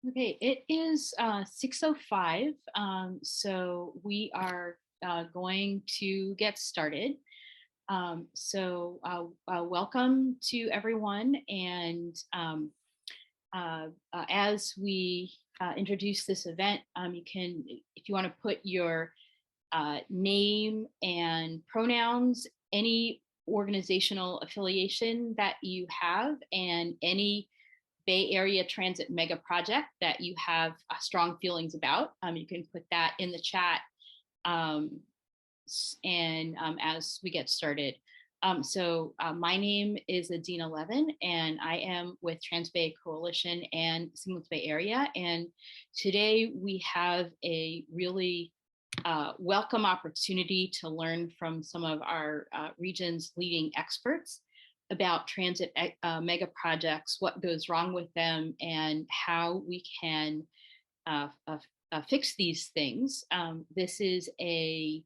Okay, it is 6:05, so we are going to get started. Welcome to everyone. And as we introduce this event, you can, if you want to put your name and pronouns, any organizational affiliation that you have, and any Bay Area Transit mega project that you have strong feelings about. You can put that in the chat as we get started. My name is Adina Levin, and I am with Transbay Coalition and Singles Bay Area. And today we have a really welcome opportunity to learn from some of our region's leading experts about transit mega projects, what goes wrong with them, and how we can fix these things. This is a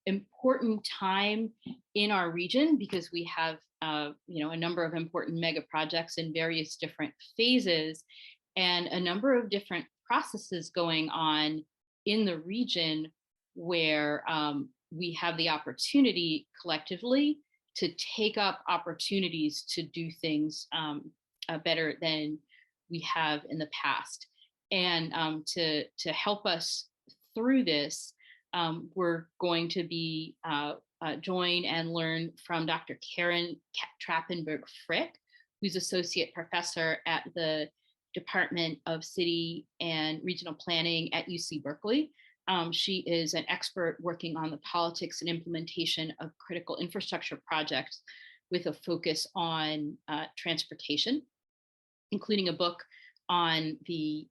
important time in our region because we have a number of important mega projects in various different phases, and a number of different processes going on in the region where we have the opportunity collectively to take up opportunities to do things better than we have in the past. And to help us through this, we're going to be join and learn from Dr. Karen Trapenberg Frick, who's Associate Professor at the Department of City and Regional Planning at UC Berkeley. She is an expert working on the politics and implementation of critical infrastructure projects with a focus on transportation, including a book on the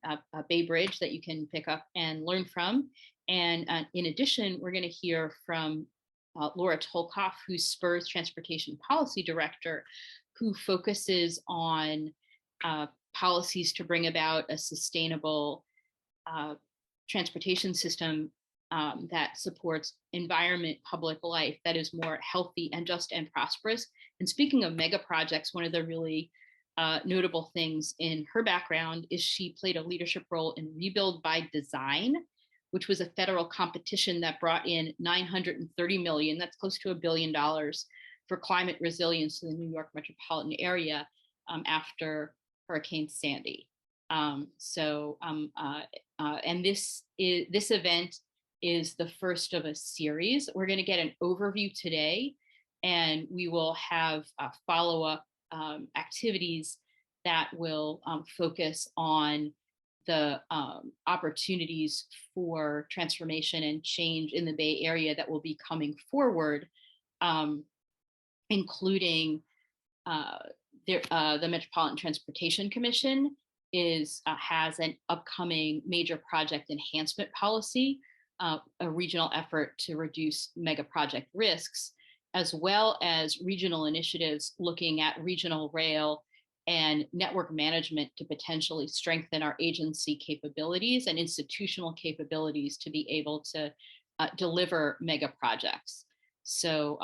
Bay Bridge that you can pick up and learn from. And in addition, we're going to hear from Laura Tolkoff, who's SPUR's Transportation Policy Director, who focuses on policies to bring about a sustainable transportation system that supports environment, public life, that is more healthy and just and prosperous. And speaking of mega projects, one of the really notable things in her background is she played a leadership role in Rebuild by Design, which was a federal competition that brought in $930 million, that's close to $1 billion, for climate resilience in the New York metropolitan area after Hurricane Sandy. And this event is the first of a series. We're going to get an overview today, and we will have follow-up activities that will focus on the opportunities for transformation and change in the Bay Area that will be coming forward, including the Metropolitan Transportation Commission has an upcoming major project enhancement policy, a regional effort to reduce mega project risks, as well as regional initiatives looking at regional rail and network management to potentially strengthen our agency capabilities and institutional capabilities to be able to deliver mega projects. So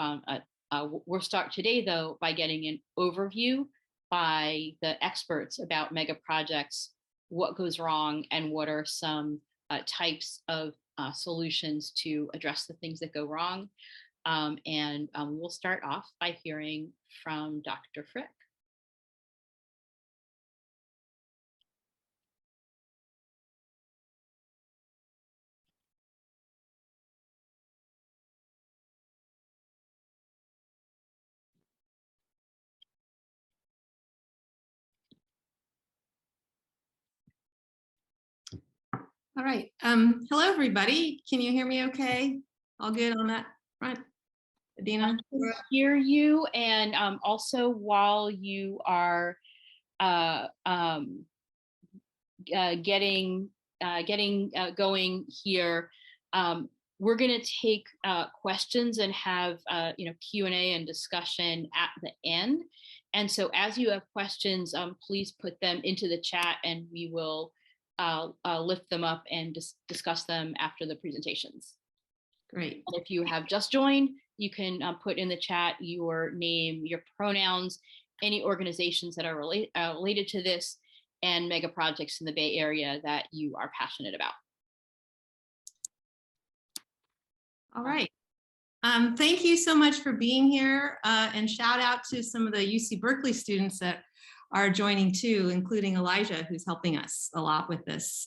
we'll start today, though, by getting an overview by the experts about mega projects, what goes wrong, and what are some types of solutions to address the things that go wrong. We'll start off by hearing from Dr. Frick. All right. Hello, everybody. Can you hear me okay? All good on that front? Adina? I can hear you. And also, while you are getting going here, we're going to take questions and have Q&A and discussion at the end. And so as you have questions, please put them into the chat, and we will lift them up and discuss them after the presentations. Great. And if you have just joined, you can put in the chat your name, your pronouns, any organizations that are related to this, and mega projects in the Bay Area that you are passionate about. All right. Thank you so much for being here, and shout out to some of the UC Berkeley students that are joining too, including Elijah, who's helping us a lot with this.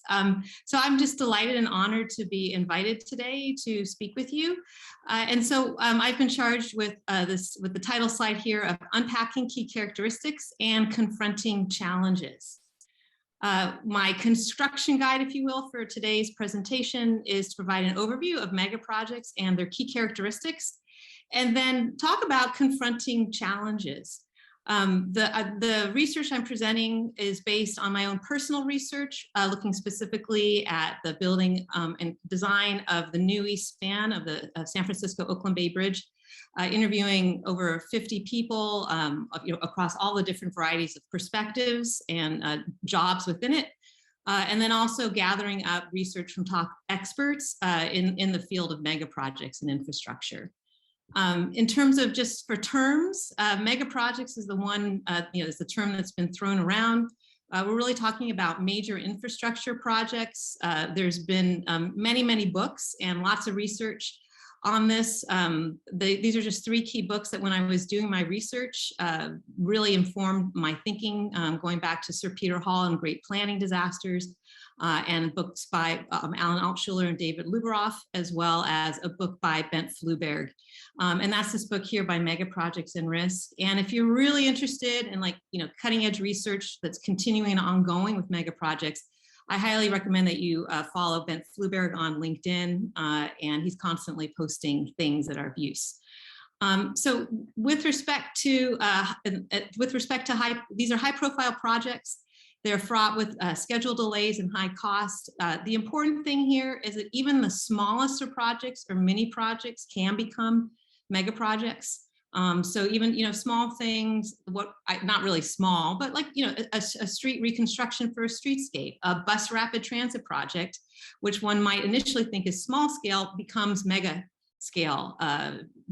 So I'm just delighted and honored to be invited today to speak with you. And so I've been charged with the title slide here of Unpacking Key Characteristics and Confronting Challenges. My construction guide, if you will, for today's presentation is to provide an overview of mega projects and their key characteristics, and then talk about confronting challenges. The research I'm presenting is based on my own personal research, looking specifically at the building and design of the new east span of the San Francisco-Oakland Bay Bridge, interviewing over 50 people across all the different varieties of perspectives and jobs within it, and then also gathering up research from top experts in the field of mega projects and infrastructure. In terms of just for terms, mega projects is the one, is the term that's been thrown around. We're really talking about major infrastructure projects. There's been many books and lots of research on this. These are just 3 key books that when I was doing my research really informed my thinking, going back to Sir Peter Hall and Great Planning Disasters, and books by Alan Altshuler and David Luberoff, as well as a book by Bent Fluberg. And that's this book here by Mega Projects and Risk. And if you're really interested in cutting edge research that's continuing and ongoing with mega projects, I highly recommend that you follow Bent Fluberg on LinkedIn, and he's constantly posting things that are of use. So with respect to these are high profile projects. They're fraught with schedule delays and high cost. The important thing here is that even the smallest of projects or mini projects can become mega projects. So even, small things, not really small, but like, a street reconstruction for a streetscape, a bus rapid transit project, which one might initially think is small scale, becomes mega scale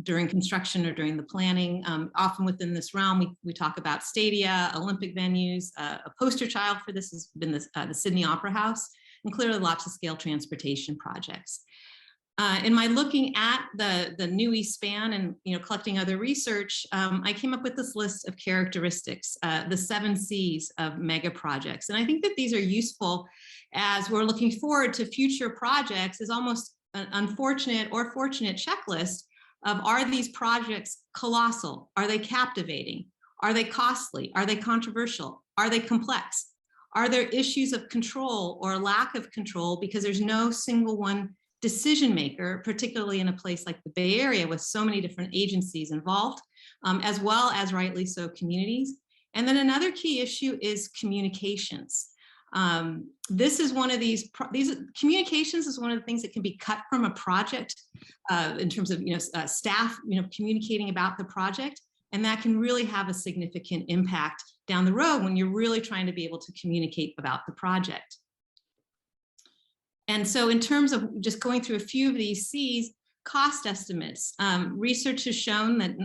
during construction or during the planning. Often within this realm, we talk about stadia, Olympic venues. A poster child for this has been the Sydney Opera House, and clearly lots of scale transportation projects. In my looking at the new East Span and collecting other research, I came up with this list of characteristics, the 7 C's of mega projects. And I think that these are useful as we're looking forward to future projects as almost an unfortunate or fortunate checklist of, are these projects colossal? Are they captivating? Are they costly? Are they controversial? Are they complex? Are there issues of control or lack of control because there's no single one decision maker, particularly in a place like the Bay Area with so many different agencies involved, as well as rightly so communities. And then another key issue is communications. This is one of these communications is one of the things that can be cut from a project in terms of staff communicating about the project, and that can really have a significant impact down the road when you're really trying to be able to communicate about the project. And so in terms of just going through a few of these C's, cost estimates, research has shown that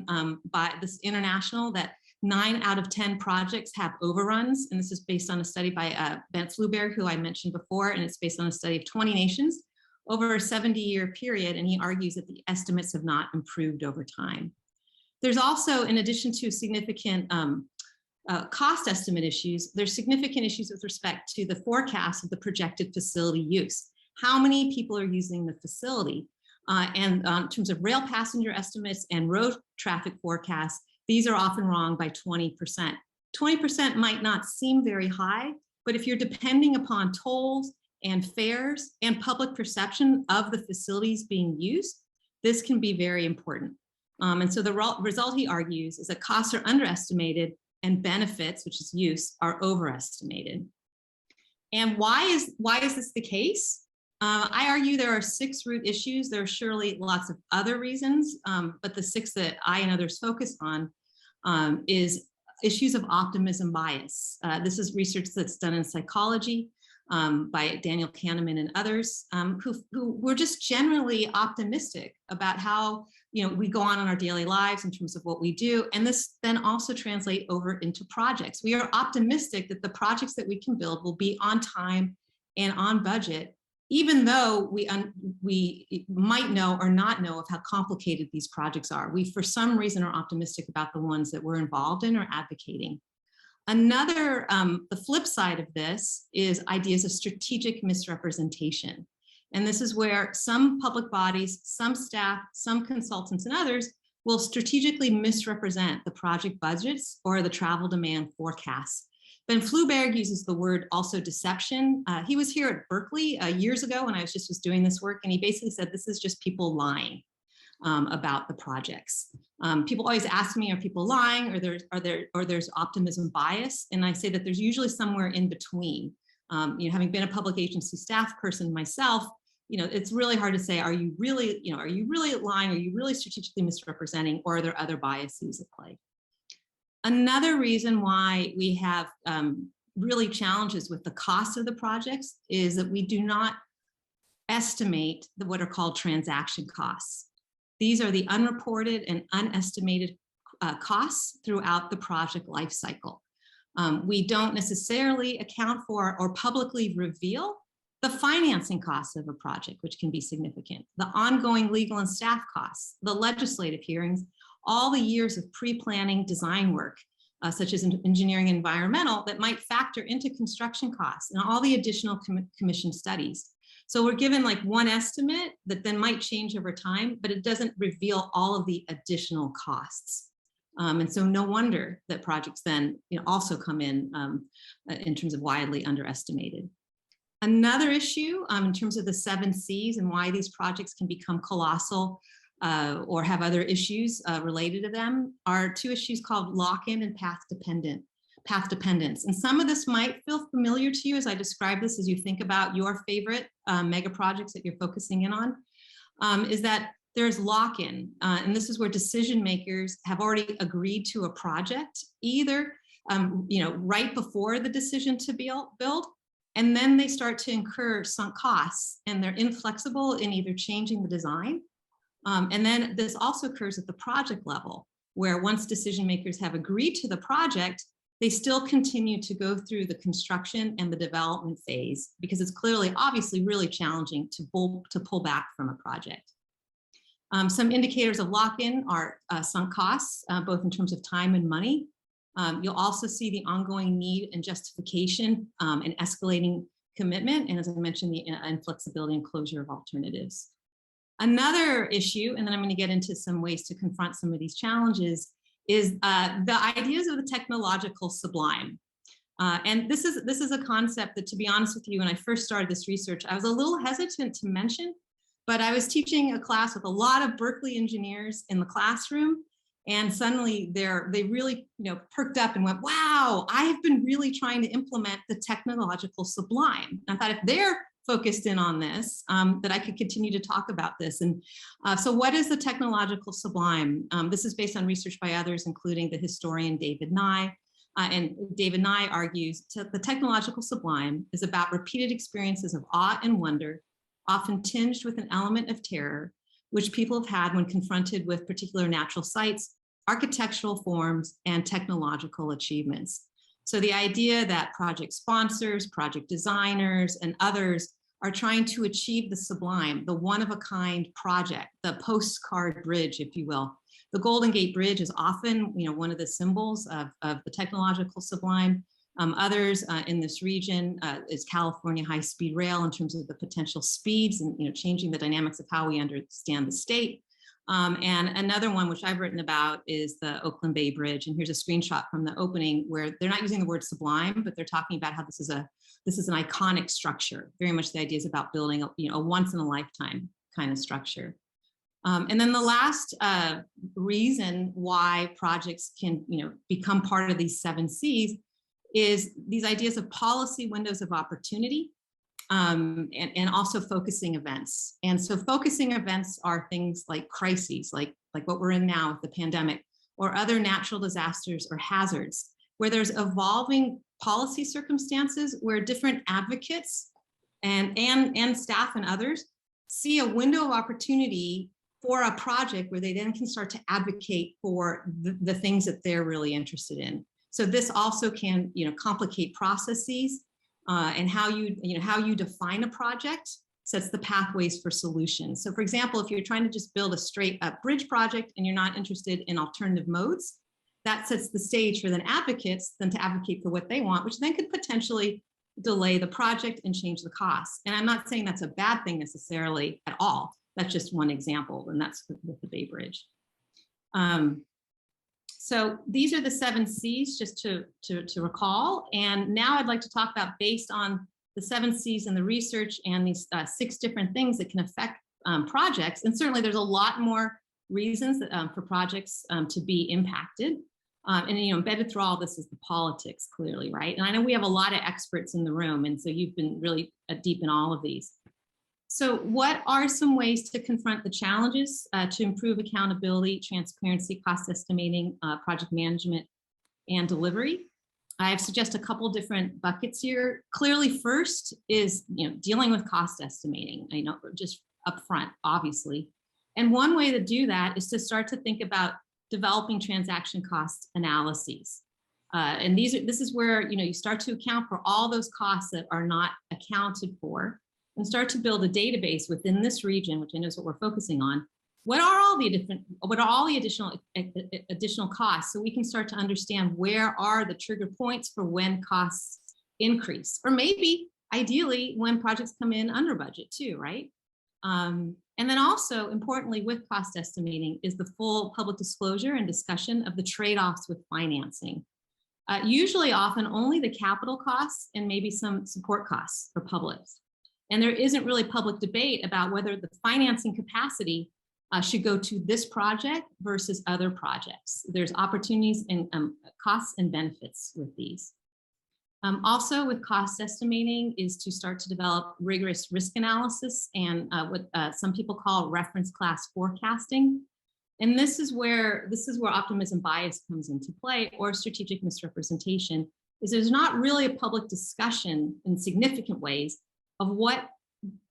by this international that 9 out of 10 projects have overruns. And this is based on a study by Bent Fluberg, who I mentioned before, and it's based on a study of 20 nations over a 70-year period. And he argues that the estimates have not improved over time. There's also, in addition to significant cost estimate issues, there's significant issues with respect to the forecast of the projected facility use. How many people are using the facility? And in terms of rail passenger estimates and road traffic forecasts, these are often wrong by 20%. 20% might not seem very high, but if you're depending upon tolls and fares and public perception of the facilities being used, this can be very important. And so the result, he argues, is that costs are underestimated and benefits, which is use, are overestimated. And why is this the case? I argue there are 6 root issues. There are surely lots of other reasons, but the 6 that I and others focus on is issues of optimism bias. This is research that's done in psychology. by Daniel Kahneman and others, who were just generally optimistic about how we go on in our daily lives in terms of what we do. And this then also translate over into projects. We are optimistic that the projects that we can build will be on time and on budget, even though we might know or not know of how complicated these projects are. We, for some reason, are optimistic about the ones that we're involved in or advocating. Another, the flip side of this is ideas of strategic misrepresentation. And this is where some public bodies, some staff, some consultants, and others will strategically misrepresent the project budgets or the travel demand forecasts. Ben Fluberg uses the word also deception. He was here at Berkeley years ago when I was doing this work, and he basically said this is just people lying about the projects. People always ask me, are people lying, or there's optimism bias? And I say that there's usually somewhere in between. Having been a public agency staff person myself, it's really hard to say, are you really lying? Are you really strategically misrepresenting, or are there other biases at play? Another reason why we have really challenges with the cost of the projects is that we do not estimate what are called transaction costs. These are the unreported and unestimated costs throughout the project life cycle. We don't necessarily account for or publicly reveal the financing costs of a project, which can be significant, the ongoing legal and staff costs, the legislative hearings, all the years of pre-planning design work, such as engineering and environmental, that might factor into construction costs, and all the additional commission studies. So we're given like one estimate that then might change over time, but it doesn't reveal all of the additional costs. And so no wonder that projects then also come in terms of widely underestimated. Another issue in terms of the 7 Cs and why these projects can become colossal or have other issues related to them are 2 issues called lock-in and path dependence. And some of this might feel familiar to you as I describe this, as you think about your favorite mega projects that you're focusing in on, is that there's lock-in. And this is where decision makers have already agreed to a project, either right before the decision to build, and then they start to incur sunk costs, and they're inflexible in either changing the design. And then this also occurs at the project level, where once decision makers have agreed to the project, they still continue to go through the construction and the development phase, because it's clearly, obviously, really challenging to pull back from a project. Some indicators of lock-in are sunk costs, both in terms of time and money. You'll also see the ongoing need and justification and escalating commitment, and as I mentioned, the inflexibility and closure of alternatives. Another issue, and then I'm going to get into some ways to confront some of these challenges, is the ideas of the technological sublime. And this is a concept that, to be honest with you, when I first started this research, I was a little hesitant to mention, but I was teaching a class with a lot of Berkeley engineers in the classroom, and suddenly they really perked up and went, wow, I've been really trying to implement the technological sublime. And I thought, if they're focused in on this, that I could continue to talk about this. And so what is the technological sublime? This is based on research by others, including the historian David Nye. And David Nye argues that the technological sublime is about repeated experiences of awe and wonder, often tinged with an element of terror, which people have had when confronted with particular natural sites, architectural forms, and technological achievements. So the idea that project sponsors, project designers, and others are trying to achieve the sublime, the one-of-a-kind project, the postcard bridge, if you will. The Golden Gate Bridge is often, one of the symbols of the technological sublime. Others in this region is California high-speed rail in terms of the potential speeds and changing the dynamics of how we understand the state. And another one, which I've written about, is the Oakland Bay Bridge. And here's a screenshot from the opening where they're not using the word sublime, but they're talking about how this is an iconic structure. Very much the idea is about building a once in a lifetime kind of structure. And then the last reason why projects can become part of these 7 Cs is these ideas of policy windows of opportunity. And also focusing events. And so focusing events are things like crises, like what we're in now with the pandemic, or other natural disasters or hazards, where there's evolving policy circumstances where different advocates and staff and others see a window of opportunity for a project where they then can start to advocate for the things that they're really interested in. So this also can, complicate processes and how you define a project sets the pathways for solutions. So for example, if you're trying to just build a straight up bridge project and you're not interested in alternative modes, that sets the stage for then advocates then to advocate for what they want, which then could potentially delay the project and change the costs. And I'm not saying that's a bad thing necessarily at all. That's just one example, and that's with the Bay Bridge. So these are the 7 C's, just to recall. And now I'd like to talk about, based on the 7 C's and the research and these 6 different things that can affect projects. And certainly there's a lot more reasons that, for projects to be impacted. And embedded through all this is the politics, clearly, right? And I know we have a lot of experts in the room, and so you've been really deep in all of these. So what are some ways to confront the challenges to improve accountability, transparency, cost estimating, project management, and delivery? I suggest a couple different buckets here. Clearly, first is dealing with cost estimating. I know, just upfront, obviously. And one way to do that is to start to think about developing transaction cost analyses. And this is where you start to account for all those costs that are not accounted for, and start to build a database within this region, which I know is what we're focusing on. What are all the additional costs, so we can start to understand where are the trigger points for when costs increase, or maybe ideally when projects come in under budget too, right? And then also, importantly, with cost estimating is the full public disclosure and discussion of the trade-offs with financing. Usually, often only the capital costs and maybe some support costs are published. And there isn't really public debate about whether the financing capacity should go to this project versus other projects. There's opportunities and costs and benefits with these. Also, with cost estimating is to start to develop rigorous risk analysis and what some people call reference class forecasting. And this is where optimism bias comes into play, or strategic misrepresentation, is there's not really a public discussion in significant ways of what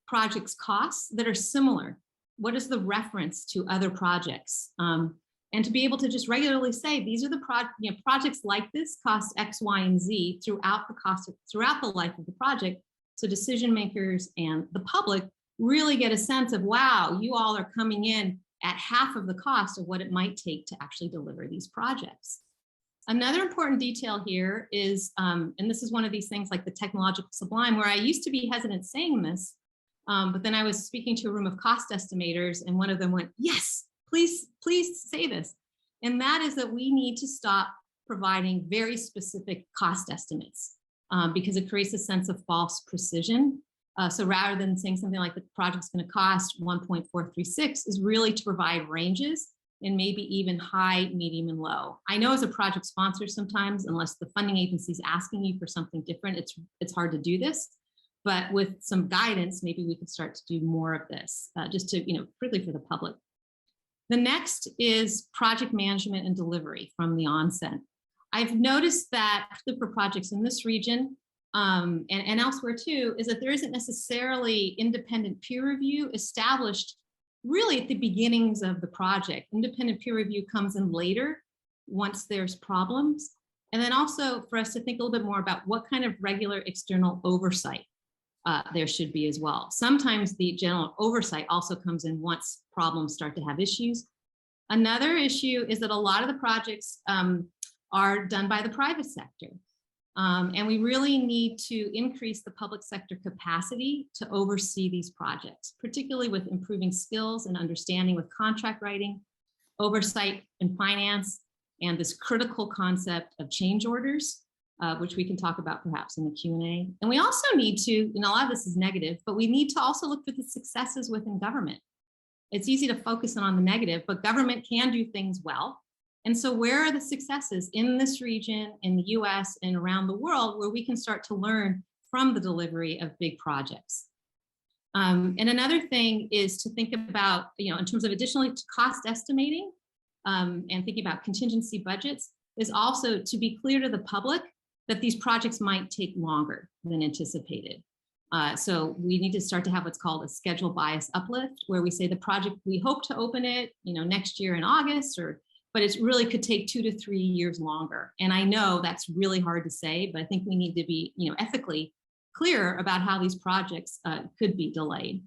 projects cost that are similar. What is the reference to other projects? And to be able to just regularly say, these are the projects like this cost X, Y, and Z throughout the life of the project. So decision makers and the public really get a sense of, wow, you all are coming in at half of the cost of what it might take to actually deliver these projects. Another important detail here is, and this is one of these things like the technological sublime, where I used to be hesitant saying this, but then I was speaking to a room of cost estimators, and one of them went, yes, please say this. And that is that we need to stop providing very specific cost estimates because it creates a sense of false precision. So rather than saying something like the project's going to cost 1.436 is really to provide ranges and maybe even high, medium, and low. I know as a project sponsor sometimes, unless the funding agency is asking you for something different, it's hard to do this. But with some guidance, maybe we could start to do more of this, just to, particularly for the public. The next is project management and delivery from the onset. I've noticed that for projects in this region and elsewhere too, is that there isn't necessarily independent peer review established really at the beginnings of the project. Independent peer review comes in later once there's problems. And then also for us to think a little bit more about what kind of regular external oversight there should be as well. Sometimes the general oversight also comes in once problems start to have issues. Another issue is that a lot of the projects are done by the private sector. And we really need to increase the public sector capacity to oversee these projects, particularly with improving skills and understanding with contract writing, oversight and finance, and this critical concept of change orders, which we can talk about perhaps in the Q&A. And we also need to, and a lot of this is negative, but we need to also look for the successes within government. It's easy to focus on the negative, but government can do things well. And so where are the successes in this region, in the US, and around the world where we can start to learn from the delivery of big projects? And another thing is to think about, in terms of additionally to cost estimating and thinking about contingency budgets, is also to be clear to the public that these projects might take longer than anticipated. So we need to start to have what's called a schedule bias uplift, where we say the project, we hope to open it, next year in August, but it really could take 2 to 3 years longer. And I know that's really hard to say, but I think we need to be, ethically clear about how these projects could be delayed.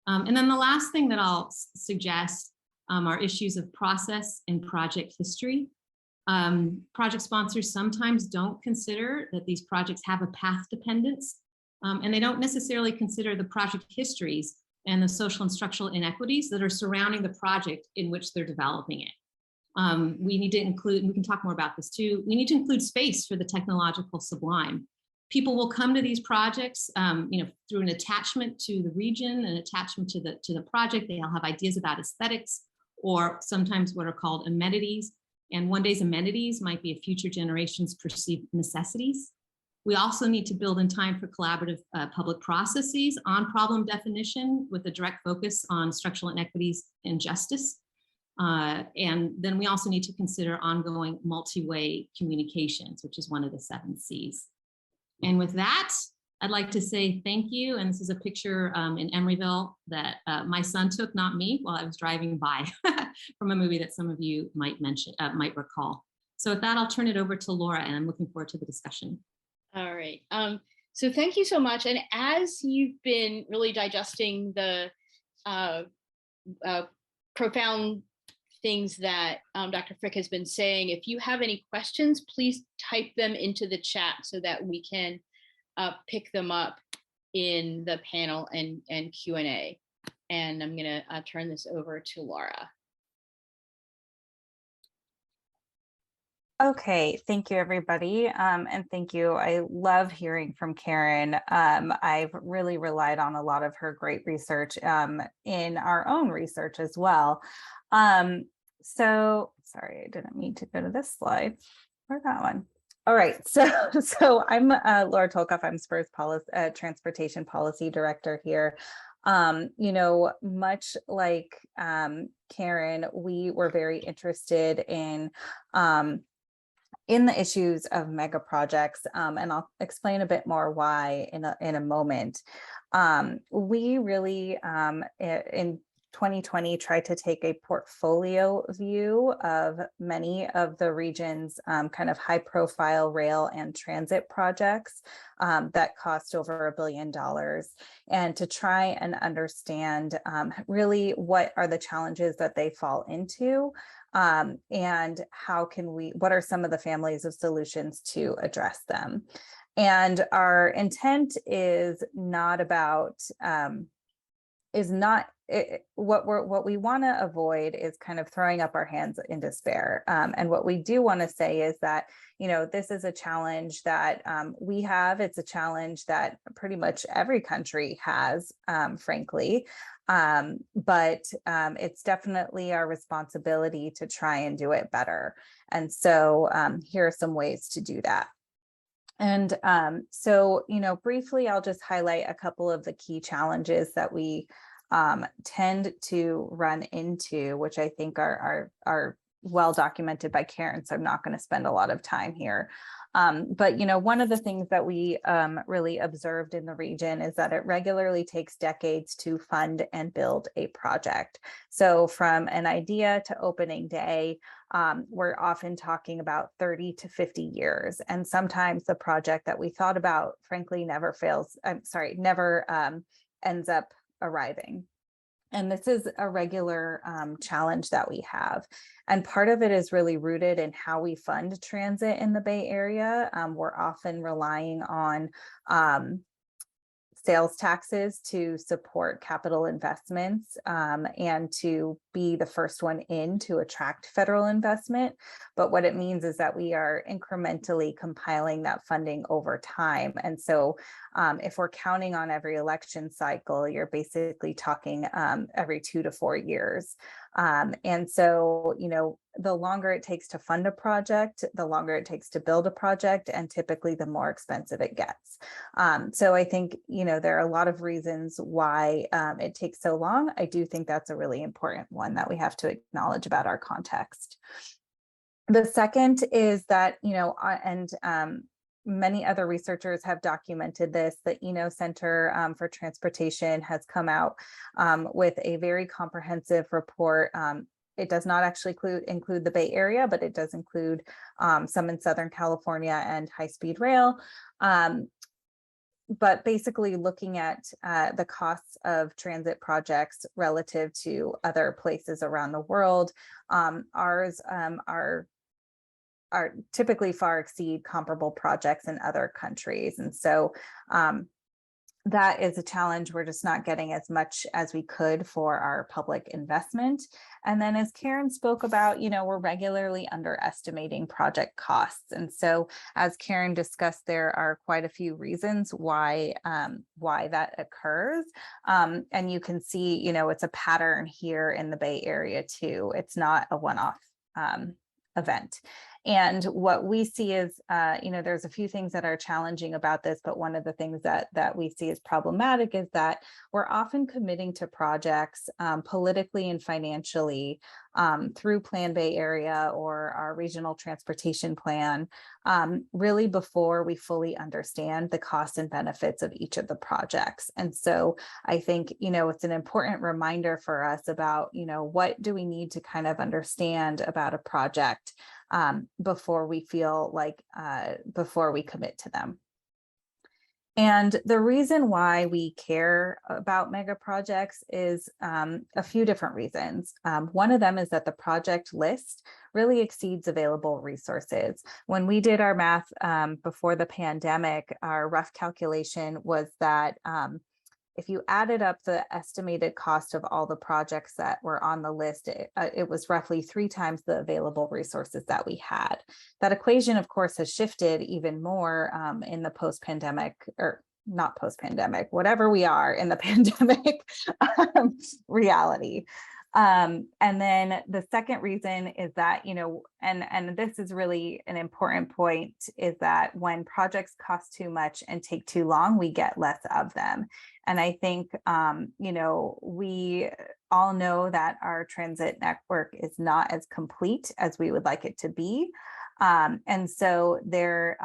And then the last thing that I'll suggest are issues of process and project history. Project sponsors sometimes don't consider that these projects have a path dependence, and they don't necessarily consider the project histories and the social and structural inequities that are surrounding the project in which they're developing it. We need to include, and we can talk more about this too, we need to include space for the technological sublime. People will come to these projects, through an attachment to the region, an attachment to the project. They'll have ideas about aesthetics, or sometimes what are called amenities. And one day's amenities might be a future generation's perceived necessities. We also need to build in time for collaborative public processes on problem definition with a direct focus on structural inequities and justice. And then we also need to consider ongoing multi-way communications, which is one of the 7 C's. And with that, I'd like to say thank you. And this is a picture in Emeryville that my son took, not me, while I was driving by from a movie that some of you might recall. So with that, I'll turn it over to Laura, and I'm looking forward to the discussion. All right. So thank you so much. And as you've been really digesting the profound things that Dr. Frick has been saying, if you have any questions, please type them into the chat so that we can pick them up in the panel and Q&A. And I'm going to turn this over to Laura. Okay, thank you, everybody. And thank you. I love hearing from Karen. I've really relied on a lot of her great research in our own research as well. So sorry, I didn't mean to go to this slide or that one. All right, so I'm Laura Tolkoff. I'm SPUR's Transportation Policy Director here. Much like Karen, we were very interested in the issues of mega projects, and I'll explain a bit more why in a moment. We really, in 2020, tried to take a portfolio view of many of the region's kind of high profile rail and transit projects that cost over $1 billion, and to try and understand really what are the challenges that they fall into, and what are some of the families of solutions to address them. And our intent is not about, what we want to avoid is kind of throwing up our hands in despair. And what we do want to say is that, this is a challenge that we have. It's a challenge that pretty much every country has, frankly. But it's definitely our responsibility to try and do it better. And so here are some ways to do that. And so, briefly, I'll just highlight a couple of the key challenges that we tend to run into, which I think are well documented by Karen, so I'm not going to spend a lot of time here. But one of the things that we really observed in the region is that it regularly takes decades to fund and build a project. So from an idea to opening day, we're often talking about 30 to 50 years. And sometimes the project that we thought about, frankly, never ends up arriving. And this is a regular challenge that we have. And part of it is really rooted in how we fund transit in the Bay Area. We're often relying on sales taxes to support capital investments and to be the first one in to attract federal investment. But what it means is that we are incrementally compiling that funding over time. And so if we're counting on every election cycle, you're basically talking every 2 to 4 years. And so, the longer it takes to fund a project, the longer it takes to build a project, and typically the more expensive it gets. So I think, there are a lot of reasons why it takes so long. I do think that's a really important one that we have to acknowledge about our context. The second is that, many other researchers have documented this. The Eno Center for Transportation has come out with a very comprehensive report. It does not actually include the Bay Area, but it does include some in Southern California and high-speed rail. But basically looking at the costs of transit projects relative to other places around the world, ours are typically far exceed comparable projects in other countries. And so that is a challenge. We're just not getting as much as we could for our public investment. And then as Karen spoke about, we're regularly underestimating project costs. And so as Karen discussed, there are quite a few reasons why that occurs. And you can see, it's a pattern here in the Bay Area too. It's not a one-off event. And what we see is, there's a few things that are challenging about this, but one of the things that we see as problematic is that we're often committing to projects politically and financially through Plan Bay Area or our regional transportation plan, really before we fully understand the costs and benefits of each of the projects. And so I think, it's an important reminder for us about, what do we need to kind of understand about a project before we feel like, before we commit to them. And the reason why we care about mega projects is a few different reasons. One of them is that the project list really exceeds available resources. When we did our math before the pandemic, our rough calculation was that if you added up the estimated cost of all the projects that were on the list, it was roughly 3 times the available resources that we had. That equation, of course, has shifted even more in the post-pandemic, or not post-pandemic, whatever we are in the pandemic reality. And then the second reason is that, and this is really an important point, is that when projects cost too much and take too long, we get less of them. And I think, we all know that our transit network is not as complete as we would like it to be. And so there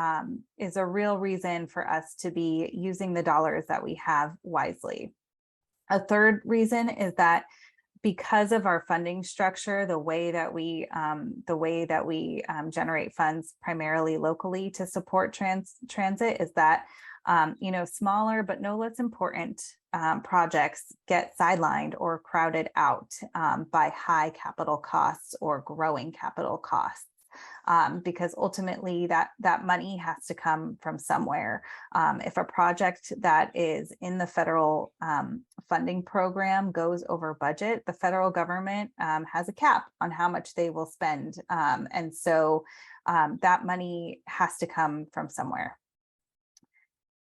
is a real reason for us to be using the dollars that we have wisely. A third reason is that because of our funding structure, the way that we generate funds primarily locally to support transit is that smaller but no less important projects get sidelined or crowded out by high capital costs or growing capital costs. Because ultimately that money has to come from somewhere. If a project that is in the federal funding program goes over budget, the federal government has a cap on how much they will spend. And so that money has to come from somewhere.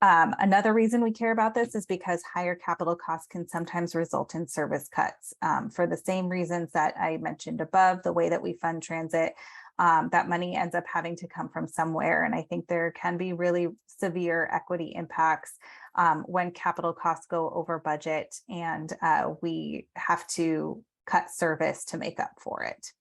Another reason we care about this is because higher capital costs can sometimes result in service cuts for the same reasons that I mentioned above. The way that we fund transit, that money ends up having to come from somewhere. And I think there can be really severe equity impacts when capital costs go over budget and we have to cut service to make up for it.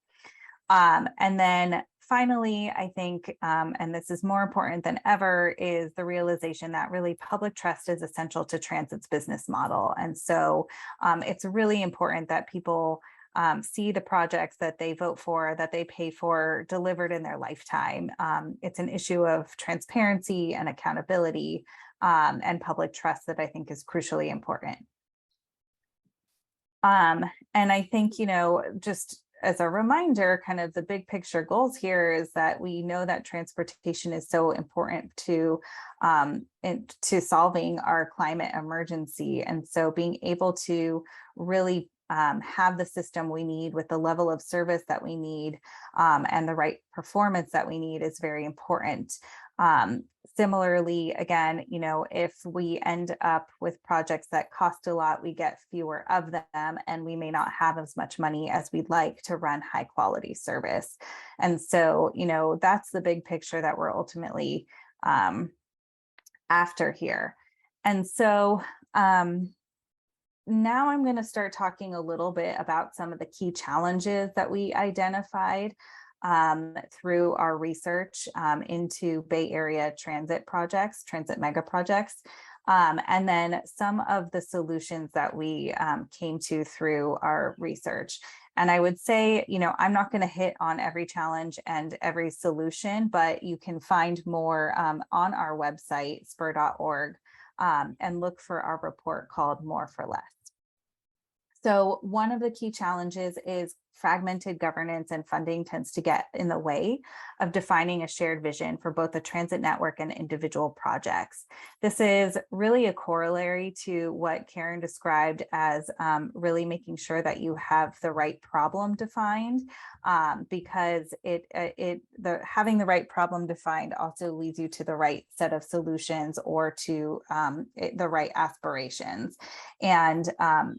And then finally, I think, and this is more important than ever, is the realization that really public trust is essential to transit's business model. And so it's really important that people see the projects that they vote for, that they pay for, delivered in their lifetime. It's an issue of transparency and accountability and public trust that I think is crucially important. And I think, just as a reminder, kind of the big picture goals here is that we know that transportation is so important to solving our climate emergency. And so being able to really have the system we need with the level of service that we need and the right performance that we need is very important. Similarly, again, if we end up with projects that cost a lot, we get fewer of them, and we may not have as much money as we'd like to run high quality service. And so, that's the big picture that we're ultimately after here. And so now I'm going to start talking a little bit about some of the key challenges that we identified through our research into Bay Area transit projects, transit mega projects. And then some of the solutions that we came to through our research. And I would say, I'm not going to hit on every challenge and every solution, but you can find more on our website, spur.org, and look for our report called More for Less. So one of the key challenges is fragmented governance, and funding tends to get in the way of defining a shared vision for both the transit network and individual projects. This is really a corollary to what Karen described as really making sure that you have the right problem defined, because having the right problem defined also leads you to the right set of solutions or to the right aspirations. And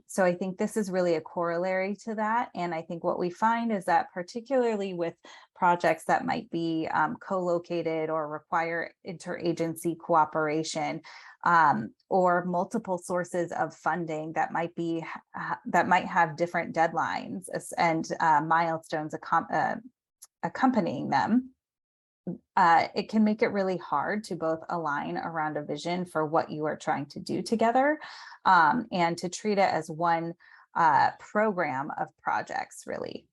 so I think this is really a corollary to that. And I think what we find is that particularly with projects that might be co-located or require interagency cooperation, or multiple sources of funding that might have different deadlines and milestones accompanying them, it can make it really hard to both align around a vision for what you are trying to do together, and to treat it as one program of projects, really.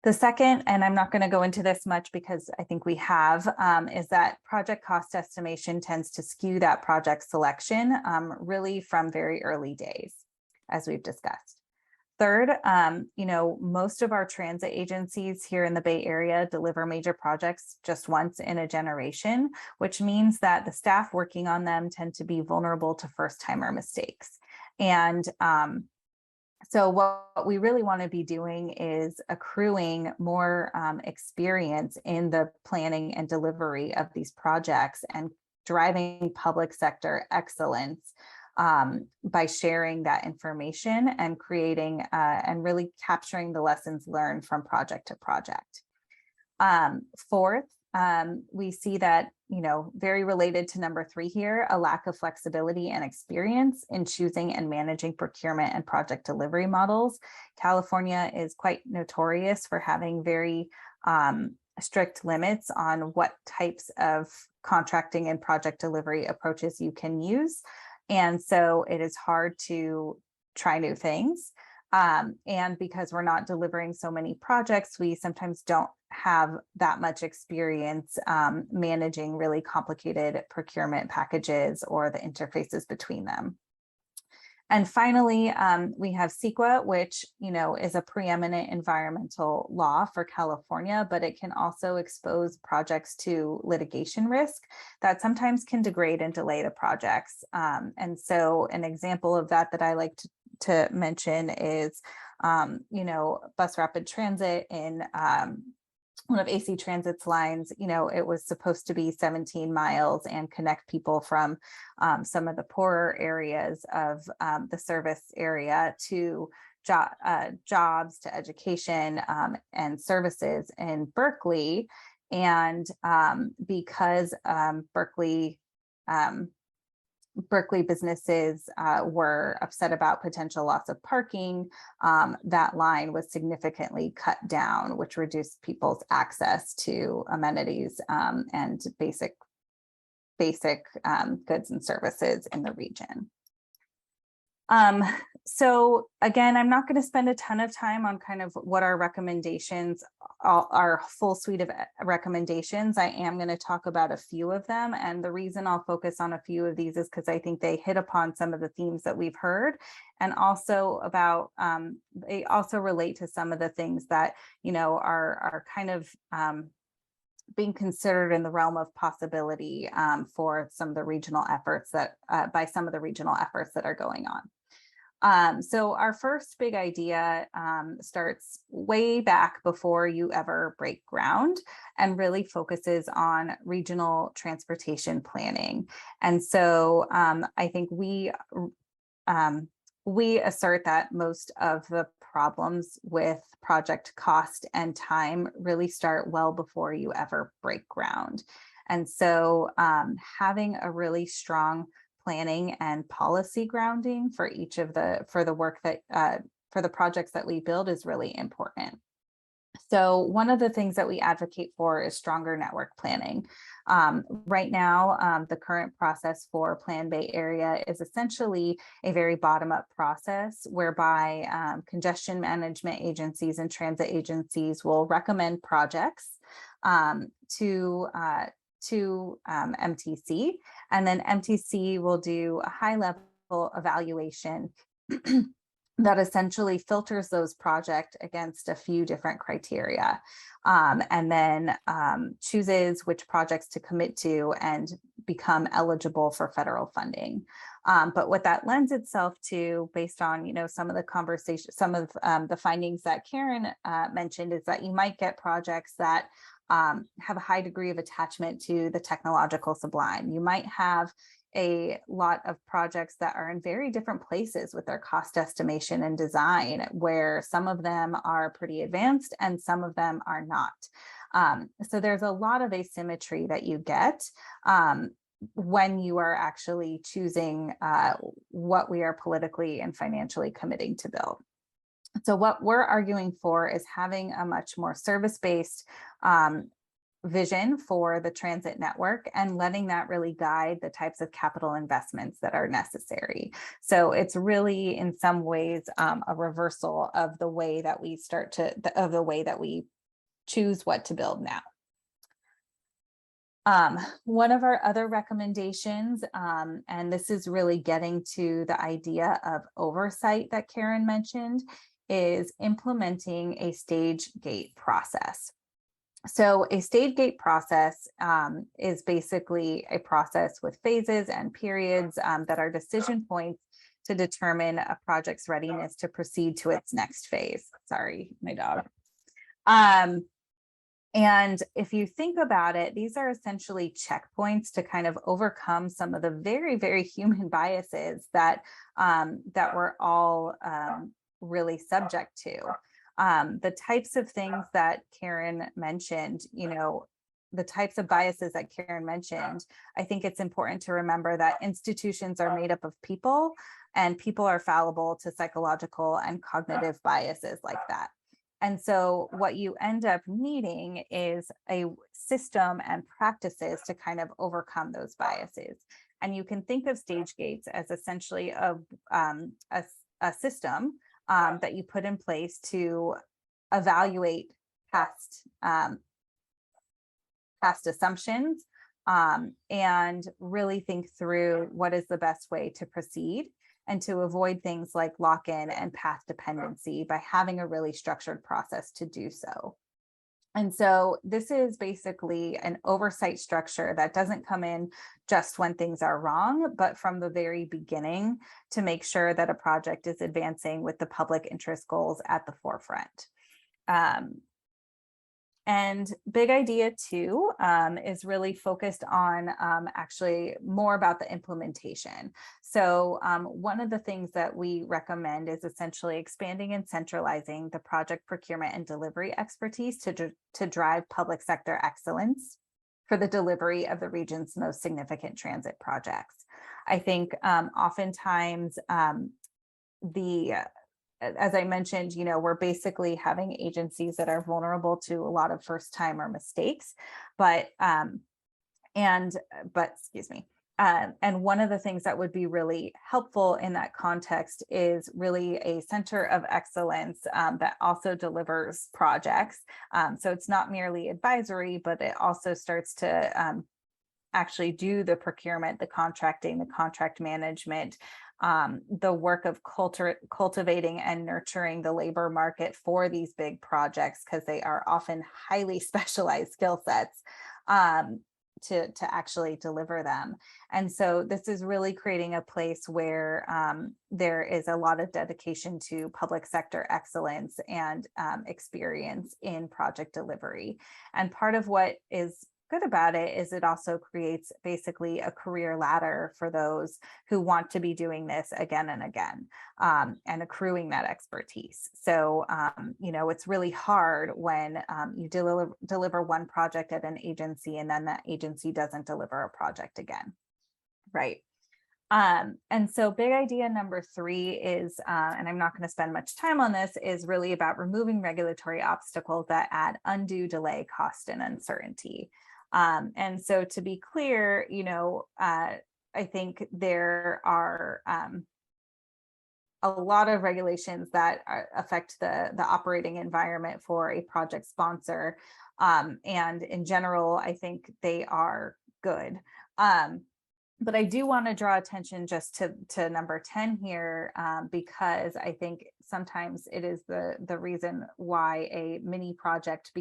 The second, and I'm not going to go into this much because I think we have, is that project cost estimation tends to skew that project selection really from very early days, as we've discussed. Third, most of our transit agencies here in the Bay Area deliver major projects just once in a generation, which means that the staff working on them tend to be vulnerable to first-timer mistakes. And so what we really want to be doing is accruing more experience in the planning and delivery of these projects and driving public sector excellence by sharing that information and creating and really capturing the lessons learned from project to project. Fourth, we see that, very related to number 3 here, a lack of flexibility and experience in choosing and managing procurement and project delivery models. California is quite notorious for having very strict limits on what types of contracting and project delivery approaches you can use. And so it is hard to try new things. And because we're not delivering so many projects, we sometimes don't have that much experience managing really complicated procurement packages or the interfaces between them. And finally, we have CEQA, which is a preeminent environmental law for California, but it can also expose projects to litigation risk that sometimes can degrade and delay the projects. And so an example of that I like to mention is, bus rapid transit in one of AC Transit's lines. It was supposed to be 17 miles and connect people from some of the poorer areas of the service area to jobs, to education and services in Berkeley. And because Berkeley businesses were upset about potential loss of parking, that line was significantly cut down, which reduced people's access to amenities and basic goods and services in the region. So again, I'm not going to spend a ton of time on kind of what our recommendations, our full suite of recommendations. I am going to talk about a few of them. And the reason I'll focus on a few of these is because I think they hit upon some of the themes that we've heard, and also about, they also relate to some of the things that, are kind of being considered in the realm of possibility for some of the regional efforts that, by some of the regional efforts that are going on. So our first big idea starts way back before you ever break ground and really focuses on regional transportation planning. And so I think we assert that most of the problems with project cost and time really start well before you ever break ground. And so having a really strong planning and policy grounding for each of the, for the work that, for the projects that we build is really important. So one of the things that we advocate for is stronger network planning. Right now, the current process for Plan Bay Area is essentially a very bottom-up process whereby congestion management agencies and transit agencies will recommend projects to MTC, and then MTC will do a high-level evaluation that essentially filters those projects against a few different criteria, and then chooses which projects to commit to and become eligible for federal funding. But what that lends itself to, based on some of the conversation, some of the findings that Karen mentioned, is that you might get projects that have a high degree of attachment to the technological sublime. You might have a lot of projects that are in very different places with their cost estimation and design, where some of them are pretty advanced and some of them are not. So there's a lot of asymmetry that you get when you are actually choosing what we are politically and financially committing to build. So what we're arguing for is having a much more service-based vision for the transit network and letting that really guide the types of capital investments that are necessary. So it's really in some ways a reversal of the way that we choose what to build now. One of our other recommendations, and this is really getting to the idea of oversight that Karen mentioned, is implementing a stage gate process. So a stage gate process is basically a process with phases and periods that are decision points to determine a project's readiness to proceed to its next phase. Sorry, my dog. And if you think about it, these are essentially checkpoints to kind of overcome some of the very, very human biases that we're all really subject to. The types of things that Karen mentioned, the types of biases that Karen mentioned, I think it's important to remember that institutions are made up of people, and people are fallible to psychological and cognitive biases like that. And so what you end up needing is a system and practices to kind of overcome those biases. And you can think of stage gates as essentially a system that you put in place to evaluate past assumptions and really think through what is the best way to proceed, and to avoid things like lock-in and path dependency by having a really structured process to do so. And so this is basically an oversight structure that doesn't come in just when things are wrong, but from the very beginning, to make sure that a project is advancing with the public interest goals at the forefront. And big idea two is really focused on actually more about the implementation. So one of the things that we recommend is essentially expanding and centralizing the project procurement and delivery expertise to drive public sector excellence for the delivery of the region's most significant transit projects. I think oftentimes as I mentioned, we're basically having agencies that are vulnerable to a lot of first-timer mistakes, and one of the things that would be really helpful in that context is really a center of excellence that also delivers projects. So it's not merely advisory, but it also starts to actually do the procurement, the contracting, the contract management, the work of cultivating and nurturing the labor market for these big projects, because they are often highly specialized skill sets to actually deliver them. And so this is really creating a place where there is a lot of dedication to public sector excellence and experience in project delivery. And part of what is good about it is it also creates basically a career ladder for those who want to be doing this again and again, and accruing that expertise. So, it's really hard when you deliver one project at an agency and then that agency doesn't deliver a project again, right? And so big idea number 3 is, and I'm not going to spend much time on this, is really about removing regulatory obstacles that add undue delay, cost, and uncertainty. And so to be clear, I think there are a lot of regulations that affect the operating environment for a project sponsor. And in general, I think they are good. But I do want to draw attention just to number 10 here, because I think sometimes it is the reason why a mini project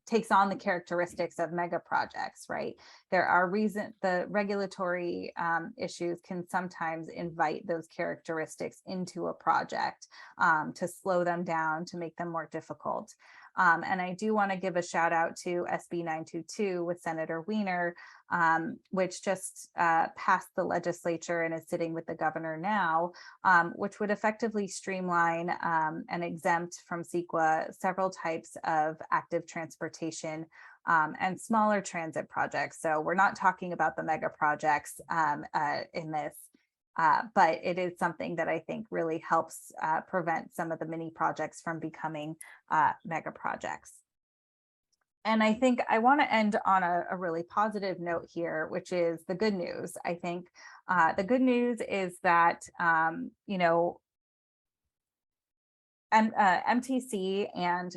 takes on the characteristics of mega projects, right? The regulatory issues can sometimes invite those characteristics into a project to slow them down, to make them more difficult. And I do want to give a shout out to SB 922 with Senator Wiener, which just passed the legislature and is sitting with the governor now, which would effectively streamline and exempt from CEQA several types of active transportation and smaller transit projects. So we're not talking about the mega projects in this. But it is something that I think really helps prevent some of the mini projects from becoming mega projects. And I think I want to end on a really positive note here, which is the good news. I think the good news is that, MTC and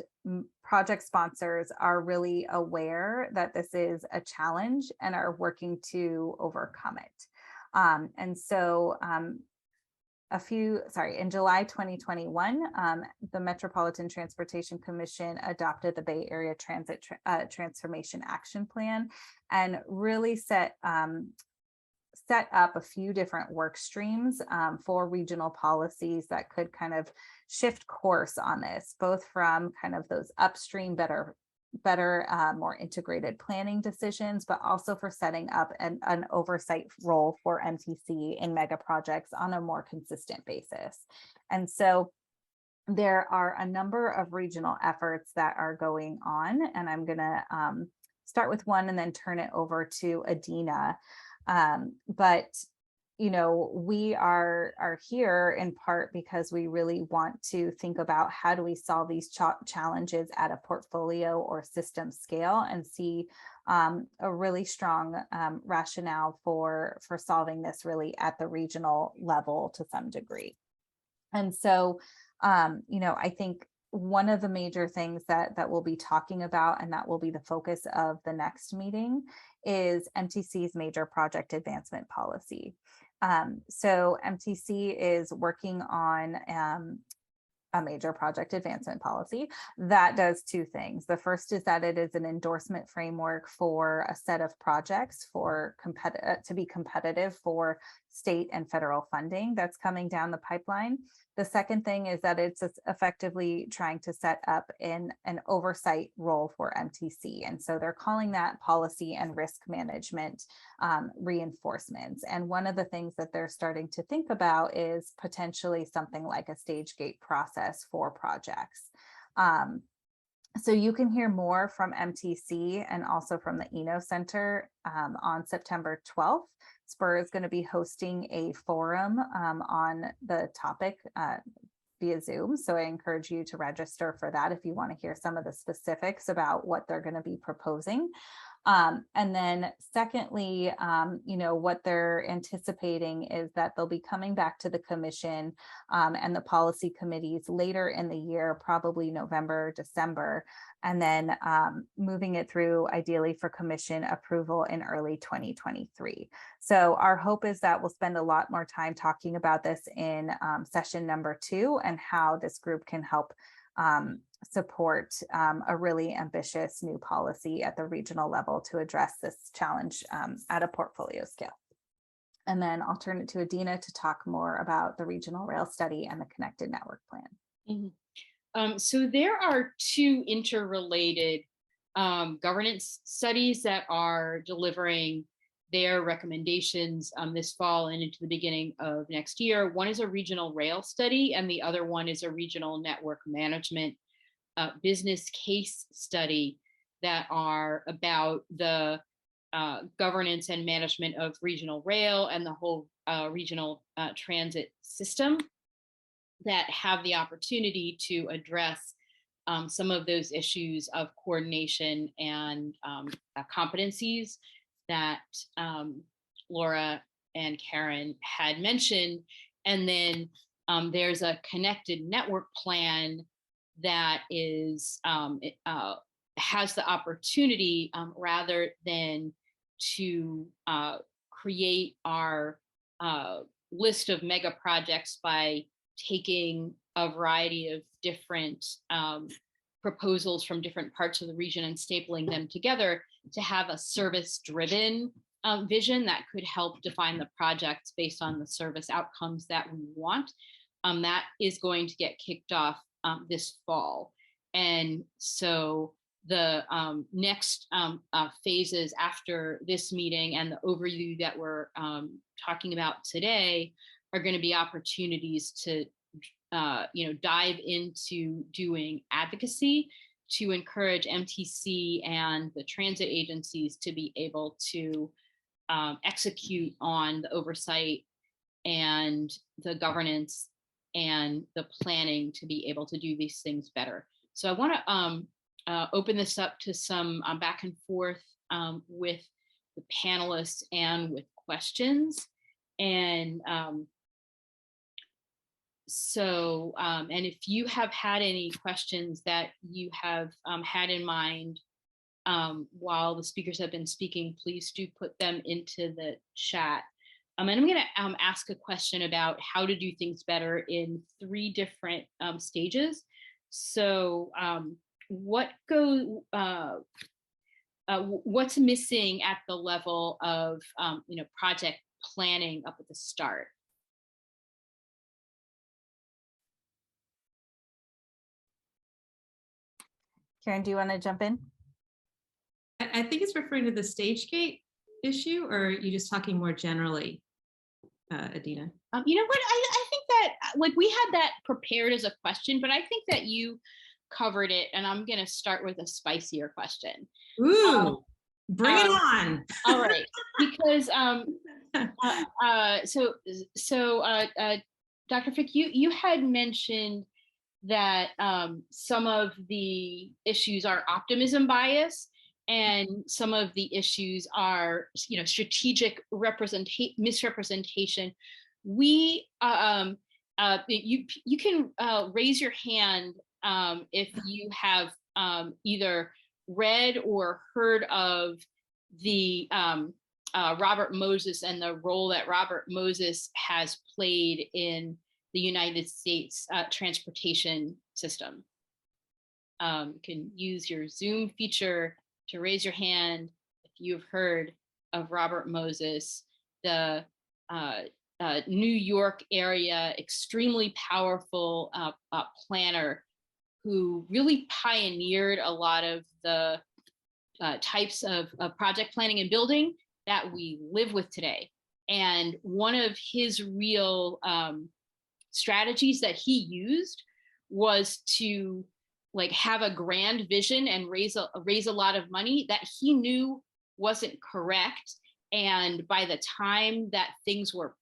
project sponsors are really aware that this is a challenge and are working to overcome it. And so in July 2021, the Metropolitan Transportation Commission adopted the Bay Area Transit Transformation Action Plan and really set up a few different work streams for regional policies that could kind of shift course on this, both from kind of those upstream better, more integrated planning decisions, but also for setting up an oversight role for MTC in mega projects on a more consistent basis. And so there are a number of regional efforts that are going on, and I'm going to start with one and then turn it over to Adina. But we are here in part because we really want to think about how do we solve these challenges at a portfolio or system scale, and see a really strong rationale for solving this really at the regional level to some degree. And so, I think one of the major things that we'll be talking about, and that will be the focus of the next meeting, is MTC's major project advancement policy. So MTC is working on a major project advancement policy that does two things. The first is that it is an endorsement framework for a set of projects to be competitive for state and federal funding that's coming down the pipeline. The second thing is that it's effectively trying to set up an oversight role for MTC. And so they're calling that policy and risk management reinforcements. And one of the things that they're starting to think about is potentially something like a stage gate process for projects. So you can hear more from MTC and also from the Eno Center on September 12th. SPUR is going to be hosting a forum on the topic via Zoom. So I encourage you to register for that if you want to hear some of the specifics about what they're going to be proposing. And then secondly, what they're anticipating is that they'll be coming back to the commission and the policy committees later in the year, probably November, December, and then moving it through ideally for commission approval in early 2023. So our hope is that we'll spend a lot more time talking about this in session number 2 and how this group can help support a really ambitious new policy at the regional level to address this challenge at a portfolio scale. And then I'll turn it to Adina to talk more about the regional rail study and the connected network plan. Mm-hmm. So there are 2 interrelated governance studies that are delivering their recommendations this fall and into the beginning of next year. One is a regional rail study, and the other one is a regional network management business case study that are about the governance and management of regional rail and the whole regional transit system that have the opportunity to address some of those issues of coordination and competencies that Laura and Karen had mentioned. And then there's a connected network plan that is has the opportunity rather than to create our list of mega projects by taking a variety of different proposals from different parts of the region and stapling them together, to have a service-driven vision that could help define the projects based on the service outcomes that we want. That is going to get kicked off this fall. And so the next phases after this meeting and the overview that we're talking about today are going to be opportunities to dive into doing advocacy to encourage MTC and the transit agencies to be able to execute on the oversight and the governance and the planning to be able to do these things better. So I want to open this up to some back and forth with the panelists and with questions. And and if you have had any questions that you have had in mind while the speakers have been speaking, please do put them into the chat. And I'm going to ask a question about how to do things better in 3 different stages. So what's missing at the level of project planning up at the start? Karen, do you want to jump in? I think it's referring to the stage gate issue, or are you just talking more generally, Adina? You know what, I think that we had that prepared as a question, but I think that you covered it, and I'm going to start with a spicier question. Ooh, bring it on. All right, because Dr. Frick, you had mentioned that some of the issues are optimism bias, and some of the issues are, strategic misrepresentation. We, you can raise your hand if you have either read or heard of the Robert Moses and the role that Robert Moses has played in the United States transportation system. You can use your Zoom feature to raise your hand if you've heard of Robert Moses, the New York area extremely powerful planner who really pioneered a lot of the types of project planning and building that we live with today. And one of his real strategies that he used was to have a grand vision and raise a lot of money that he knew wasn't correct. And by the time that things were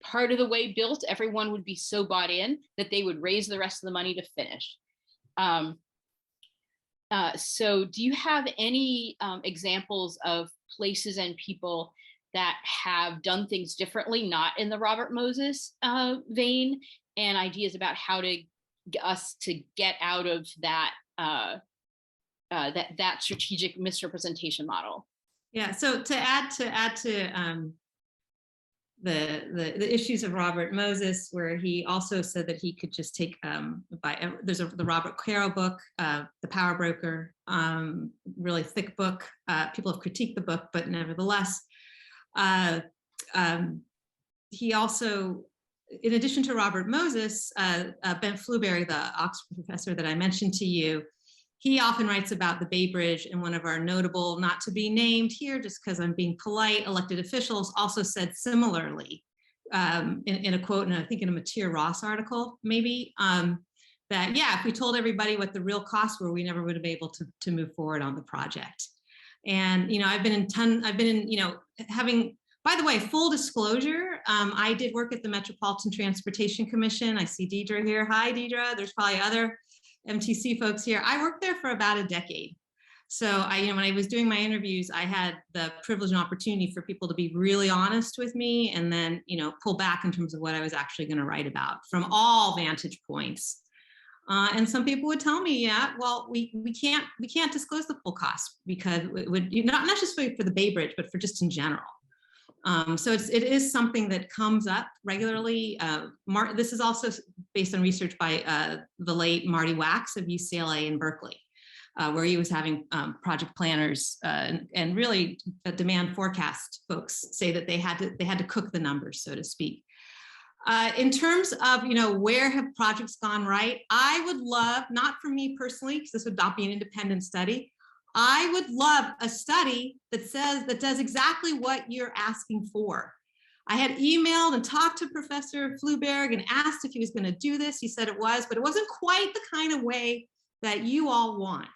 part of the way built, everyone would be so bought in that they would raise the rest of the money to finish. So do you have any examples of places and people that have done things differently, not in the Robert Moses vein, and ideas about how to get us to get out of that that strategic misrepresentation model? Yeah. So to add to the issues of Robert Moses, where he also said that he could just take there's the Robert Caro book, The Power Broker, really thick book. People have critiqued the book, but nevertheless, he also, in addition to Robert Moses, Ben Flueberry, the Oxford professor that I mentioned to you, he often writes about the Bay Bridge, and one of our notable, not to be named here just because I'm being polite, elected officials also said similarly in a quote, and I think in a Matia Ross article, maybe, that, yeah, if we told everybody what the real costs were, we never would have been able to move forward on the project. And, I've been in, having, by the way, full disclosure, I did work at the Metropolitan Transportation Commission. I see Deidre here. Hi, Deidre. There's probably other MTC folks here. I worked there for about a decade. So when I was doing my interviews, I had the privilege and opportunity for people to be really honest with me and then, pull back in terms of what I was actually going to write about from all vantage points. And some people would tell me, yeah, well, we can't disclose the full cost because it would not just for the Bay Bridge, but for just in general. So it is something that comes up regularly. This is also based on research by the late Marty Wax of UCLA in Berkeley, where he was having project planners and really demand forecast folks say that they had to cook the numbers, so to speak. In terms of, where have projects gone right? I would love, not for me personally, because this would not be an independent study, I would love a study that does exactly what you're asking for. I had emailed and talked to Professor Fluberg and asked if he was going to do this. He said it was, but it wasn't quite the kind of way that you all want.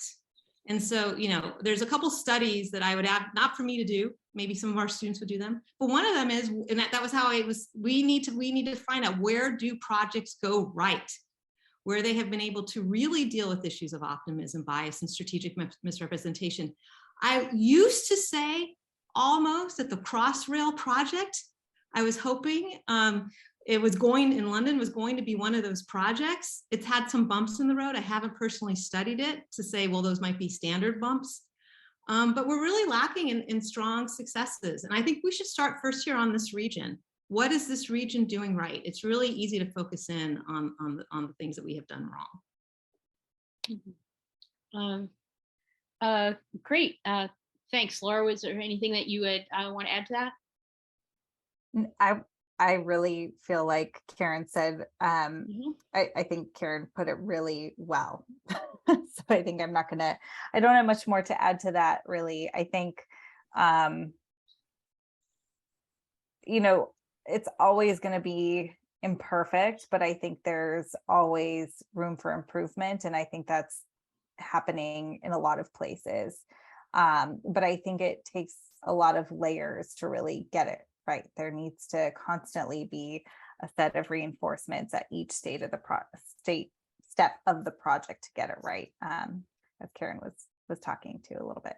And so, there's a couple studies that I would have, not for me to do, maybe some of our students would do them, but one of them is, and that was how it was, we need to find out, where do projects go right? Where they have been able to really deal with issues of optimism, bias, and strategic misrepresentation. I used to say almost that the Crossrail project, I was hoping in London was going to be one of those projects. It's had some bumps in the road. I haven't personally studied it to say, well, those might be standard bumps. But we're really lacking in strong successes. And I think we should start first here on this region. What is this region doing right? It's really easy to focus in on the things that we have done wrong. Great. Thanks, Laura. Was there anything that you would want to add to that? I really feel like Karen said, I think Karen put it really well. So I think I don't have much more to add to that, really. I think, it's always going to be imperfect, but I think there's always room for improvement. And I think that's happening in a lot of places. But I think it takes a lot of layers to really get it right. There needs to constantly be a set of reinforcements at each state of the step of the project to get it right, as Karen was talking to a little bit.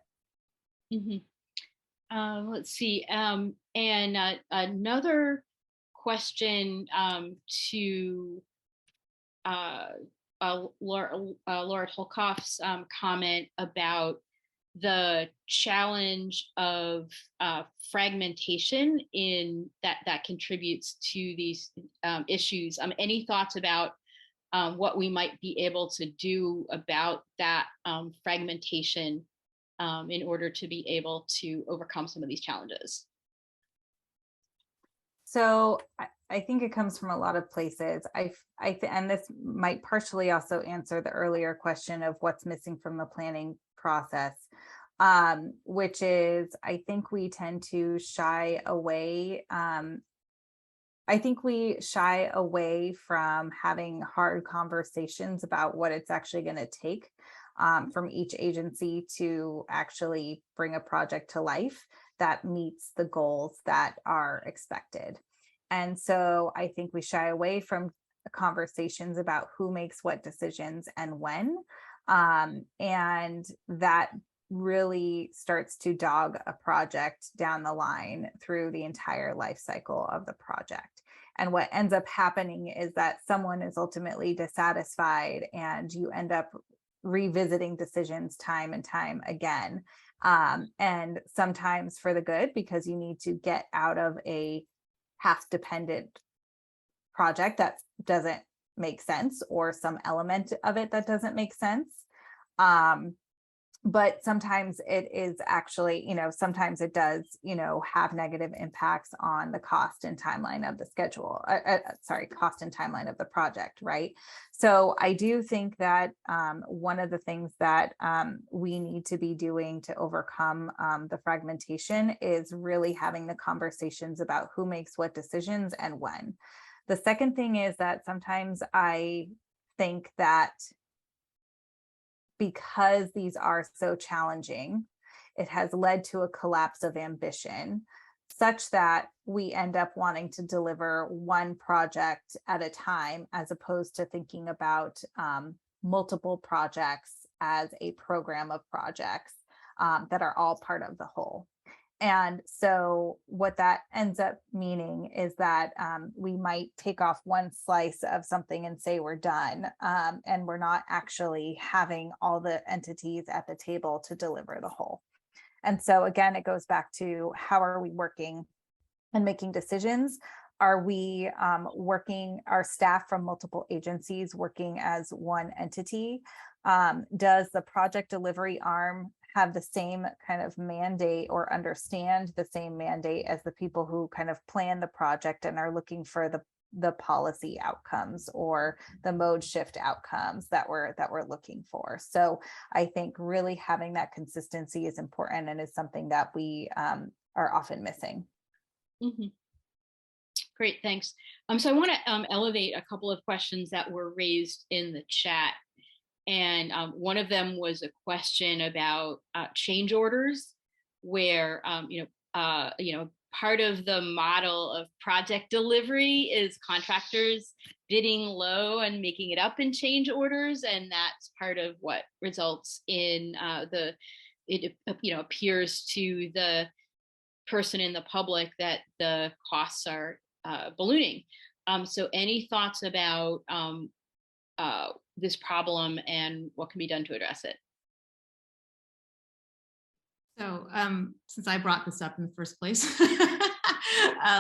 Let's see. And another question to Laura Tolkoff's comment about the challenge of fragmentation in that contributes to these issues. Any thoughts about what we might be able to do about that fragmentation in order to be able to overcome some of these challenges? So I think it comes from a lot of places. And this might partially also answer the earlier question of what's missing from the planning process, which is, I think we tend to shy away. I think we shy away from having hard conversations about what it's actually going to take from each agency to actually bring a project to life that meets the goals that are expected. And so I think we shy away from conversations about who makes what decisions and when. And that really starts to dog a project down the line through the entire life cycle of the project. And what ends up happening is that someone is ultimately dissatisfied and you end up revisiting decisions time and time again. And sometimes for the good, because you need to get out of a half-dependent project that doesn't make sense, or some element of it that doesn't make sense. But sometimes it is actually, sometimes it does, have negative impacts on the cost and timeline of the schedule, cost and timeline of the project, right? So I do think that one of the things that we need to be doing to overcome the fragmentation is really having the conversations about who makes what decisions and when. The second thing is that sometimes I think that because these are so challenging, it has led to a collapse of ambition, such that we end up wanting to deliver one project at a time, as opposed to thinking about multiple projects as a program of projects that are all part of the whole. And so what that ends up meaning is that we might take off one slice of something and say we're done, and we're not actually having all the entities at the table to deliver the whole. And so again, it goes back to, how are we working and making decisions? Are we working, our staff from multiple agencies working as one entity? Does the project delivery arm have the same kind of mandate, or understand the same mandate as the people who kind of plan the project and are looking for the policy outcomes or the mode shift outcomes that we're looking for? So I think really having that consistency is important, and is something that we are often missing. Mm-hmm. Great, thanks. So I want to elevate a couple of questions that were raised in the chat. And one of them was a question about change orders, where part of the model of project delivery is contractors bidding low and making it up in change orders, and that's part of what results in it appears to the person in the public that the costs are ballooning. So any thoughts about this problem and what can be done to address it? So since I brought this up in the first place,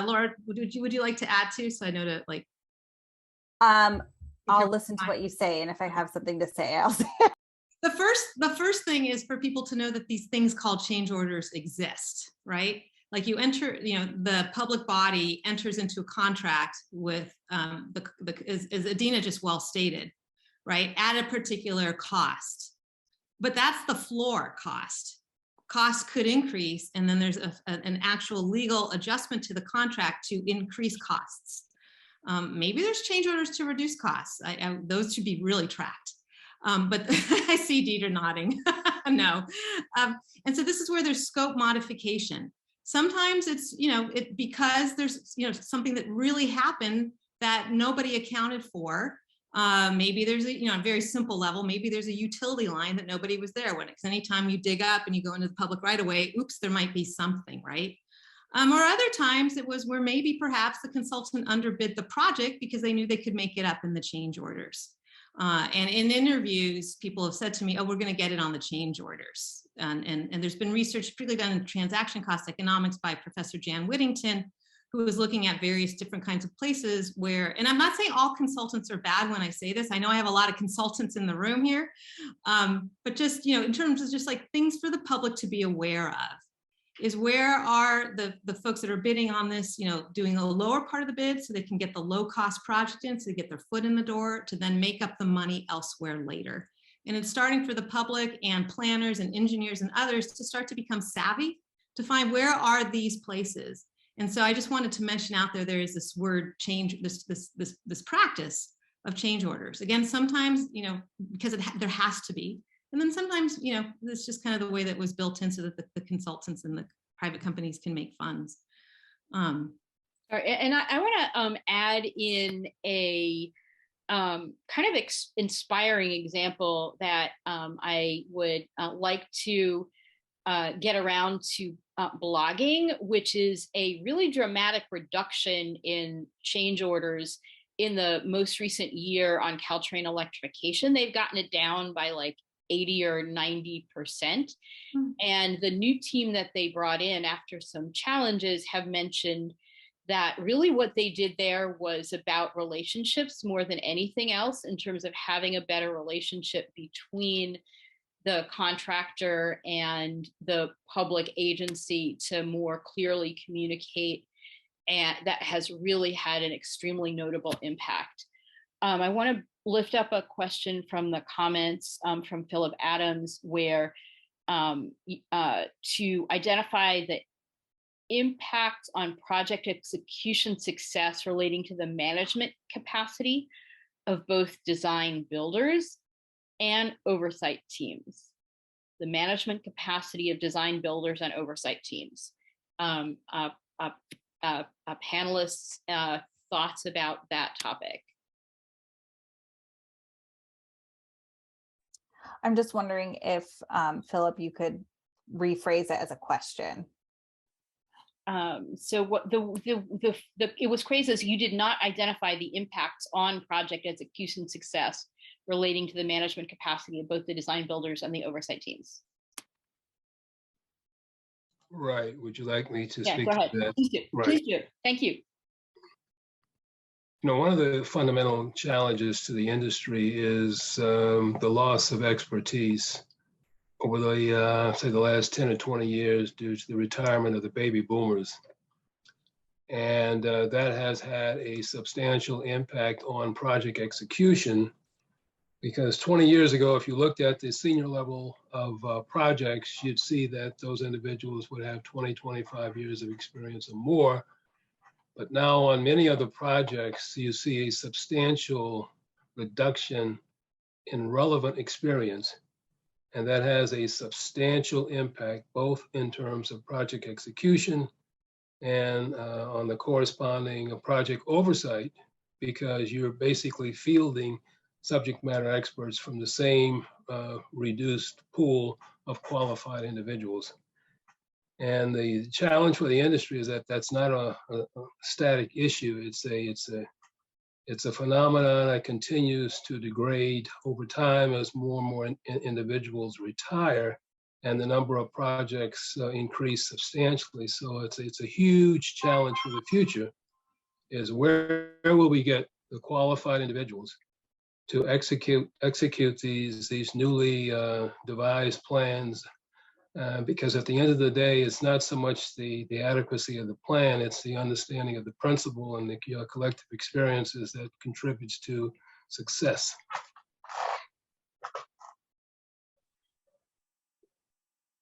Laura, would you like to add to, so I know to like? I'll listen to what you say, and if I have something to say, I'll say it. The first thing is for people to know that these things called change orders exist, right? Like you enter, the public body enters into a contract with as Adina just well stated, right, at a particular cost. But that's the floor cost. Costs could increase, and then there's an actual legal adjustment to the contract to increase costs. Maybe there's change orders to reduce costs. Those should be really tracked. But I see Deidre nodding. No. And so this is where there's scope modification. Sometimes it's, because there's, something that really happened that nobody accounted for. Maybe there's a very simple level. Maybe there's a utility line that nobody was there when. Because anytime you dig up and you go into the public right away, oops, there might be something, right? Or other times it was where maybe perhaps the consultant underbid the project because they knew they could make it up in the change orders. And in interviews, people have said to me, oh, we're going to get it on the change orders. And there's been research, particularly done in transaction cost economics by Professor Jan Whittington, who was looking at various different kinds of places where, and I'm not saying all consultants are bad when I say this. I know I have a lot of consultants in the room here, but just, in terms of just like things for the public to be aware of, is where are the folks that are bidding on this, doing a lower part of the bid so they can get the low cost project in, so they get their foot in the door to then make up the money elsewhere later. And it's starting for the public and planners and engineers and others to start to become savvy to find where are these places. And so I just wanted to mention out there is this word change, this practice of change orders. Again, sometimes, because there has to be. And then sometimes, it's just kind of the way that was built in so that the consultants and the private companies can make funds. All right, and I want to add in a kind of inspiring example that I would like to get around to blogging, which is a really dramatic reduction in change orders in the most recent year on Caltrain electrification. They've gotten it down by like 80 or 90%. And the new team that they brought in after some challenges have mentioned that really what they did there was about relationships more than anything else, in terms of having a better relationship between the contractor and the public agency to more clearly communicate. And that has really had an extremely notable impact. I want to lift up a question from the comments from Philip Adams, where to identify the impact on project execution success relating to the management capacity of both design builders and oversight teams. the management capacity of design builders and oversight teams. Panelists' thoughts about that topic. I'm just wondering if, Philip, you could rephrase it as a question. So what it was crazy is you did not identify the impacts on project execution success relating to the management capacity of both the design builders and the oversight teams. Right. Would you like me to Yeah, speak go ahead. to that? Please do. Right. Please do. Thank you. You know, one of the fundamental challenges to the industry is the loss of expertise over the, say, the last 10 or 20 years due to the retirement of the baby boomers. And that has had a substantial impact on project execution, because 20 years ago, if you looked at the senior level of projects, you'd see that those individuals would have 20, 25 years of experience or more. But now on many other projects, you see a substantial reduction in relevant experience. And that has a substantial impact, both in terms of project execution and on the corresponding project oversight, because you're basically fielding subject matter experts from the same reduced pool of qualified individuals. And the challenge for the industry is that that's not a static issue. It's a phenomenon that continues to degrade over time as more and more individuals retire, and the number of projects increase substantially. So it's a huge challenge for the future, is where will we get the qualified individuals to execute these newly devised plans, because at the end of the day, it's not so much the adequacy of the plan, it's the understanding of the principle and the collective experiences that contributes to success.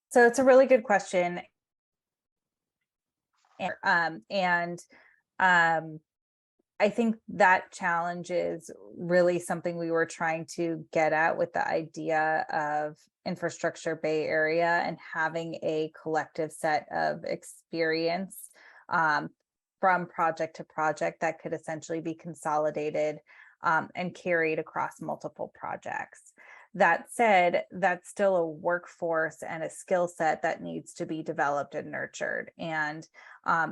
So it's a really good question. I think that challenge is really something we were trying to get at with the idea of Infrastructure Bay Area and having a collective set of experience from project to project that could essentially be consolidated and carried across multiple projects. That said, that's still a workforce and a skill set that needs to be developed and nurtured. And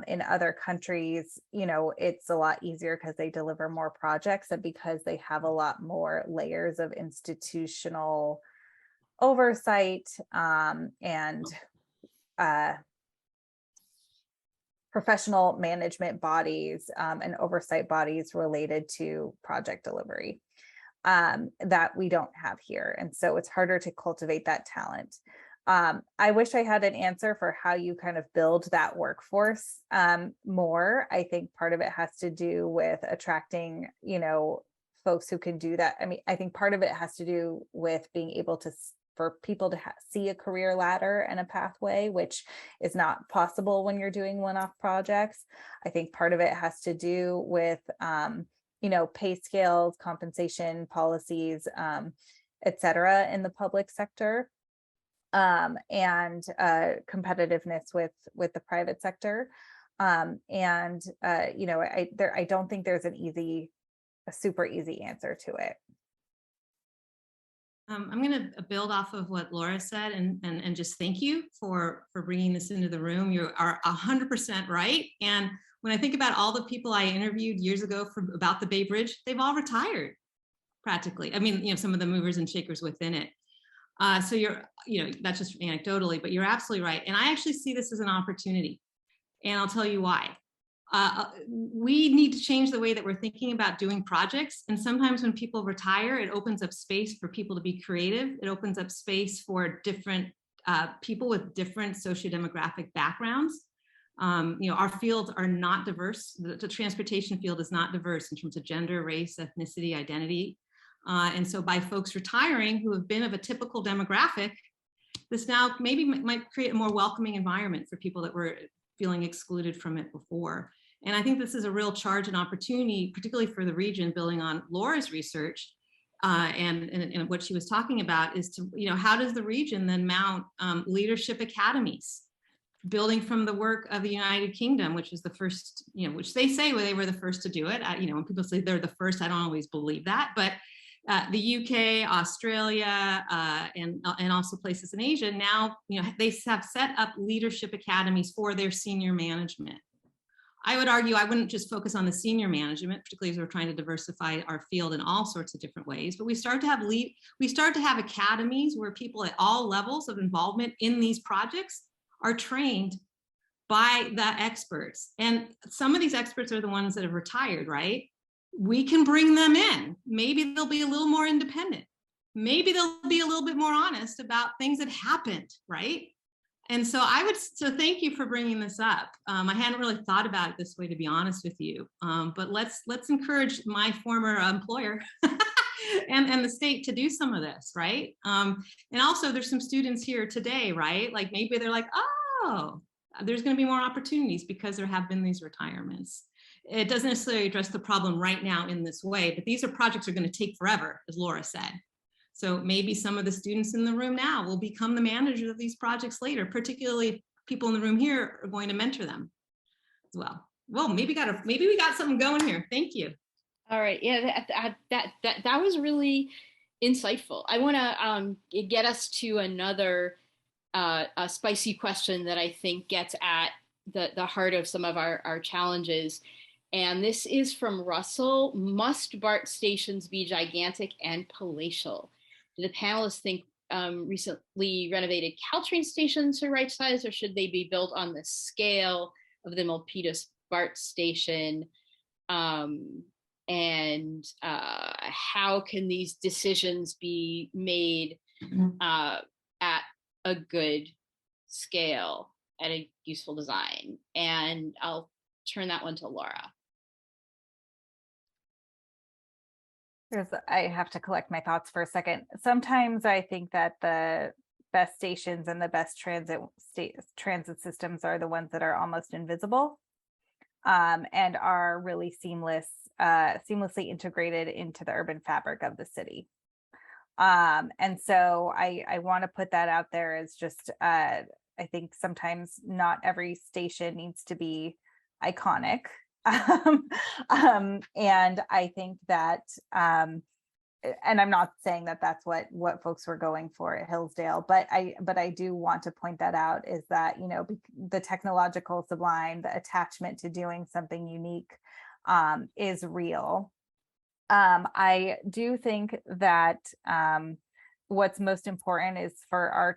in other countries, you know, it's a lot easier because they deliver more projects and because they have a lot more layers of institutional oversight and professional management bodies and oversight bodies related to project delivery that we don't have here. And so it's harder to cultivate that talent. I wish I had an answer for how you kind of build that workforce more. I think part of it has to do with attracting, you know, folks who can do that. I mean, I think part of it has to do with being able to, for people to see a career ladder and a pathway, which is not possible when you're doing one-off projects. I think part of it has to do with, you know, pay scales, compensation policies, et cetera, in the public sector, and competitiveness with the private sector. You know, I don't think there's a super easy answer to it. I'm going to build off of what Laura said and just thank you for bringing this into the room. You are 100% right. And when I think about all the people I interviewed years ago about the Bay Bridge, they've all retired practically. I mean, you know, some of the movers and shakers within it. So you're, you know, that's just anecdotally, but you're absolutely right. And I actually see this as an opportunity. And I'll tell you why. We need to change the way that we're thinking about doing projects. And sometimes when people retire, it opens up space for people to be creative. It opens up space for different people with different sociodemographic backgrounds. You know, our fields are not diverse. The transportation field is not diverse in terms of gender, race, ethnicity, identity. And so by folks retiring who have been of a typical demographic, this now maybe might create a more welcoming environment for people that were feeling excluded from it before. And I think this is a real charge and opportunity, particularly for the region, building on Laura's research, And what she was talking about is to, how does the region then mount leadership academies, building from the work of the United Kingdom, which was the first, which they say they were the first to do it. When people say they're the first, I don't always believe that, but the UK, Australia, and also places in Asia now, they have set up leadership academies for their senior management. I would argue I wouldn't just focus on the senior management, particularly as we're trying to diversify our field in all sorts of different ways, but we start to have academies where people at all levels of involvement in these projects are trained by the experts. And some of these experts are the ones that have retired, right? We can bring them in. Maybe they'll be a little more independent. Maybe they'll be a little bit more honest about things that happened, right? And so so thank you for bringing this up. I hadn't really thought about it this way, to be honest with you. But let's encourage my former employer and the state to do some of this, right? And also there's some students here today, right? Like maybe they're like, oh, there's going to be more opportunities because there have been these retirements. It doesn't necessarily address the problem right now in this way, but these are projects that are going to take forever, as Laura said. So maybe some of the students in the room now will become the managers of these projects later, particularly people in the room here are going to mentor them as well. Well, maybe we got something going here. Thank you. All right. Yeah, that was really insightful. I want to get us to another a spicy question that I think gets at the heart of some of our challenges. And this is from Russell. Must BART stations be gigantic and palatial? Do the panelists think recently renovated Caltrain stations are right size, or should they be built on the scale of the Milpitas BART station? And how can these decisions be made at a good scale, at a useful design? And I'll turn that one to Laura. I have to collect my thoughts for a second. Sometimes I think that the best stations and the best transit systems are the ones that are almost invisible and are really seamlessly integrated into the urban fabric of the city. And so I want to put that out there as just, I think sometimes not every station needs to be iconic. And I think that, and I'm not saying that that's what folks were going for at Hillsdale, but I do want to point that out, is that, the technological sublime, the attachment to doing something unique, is real. I do think that what's most important is for our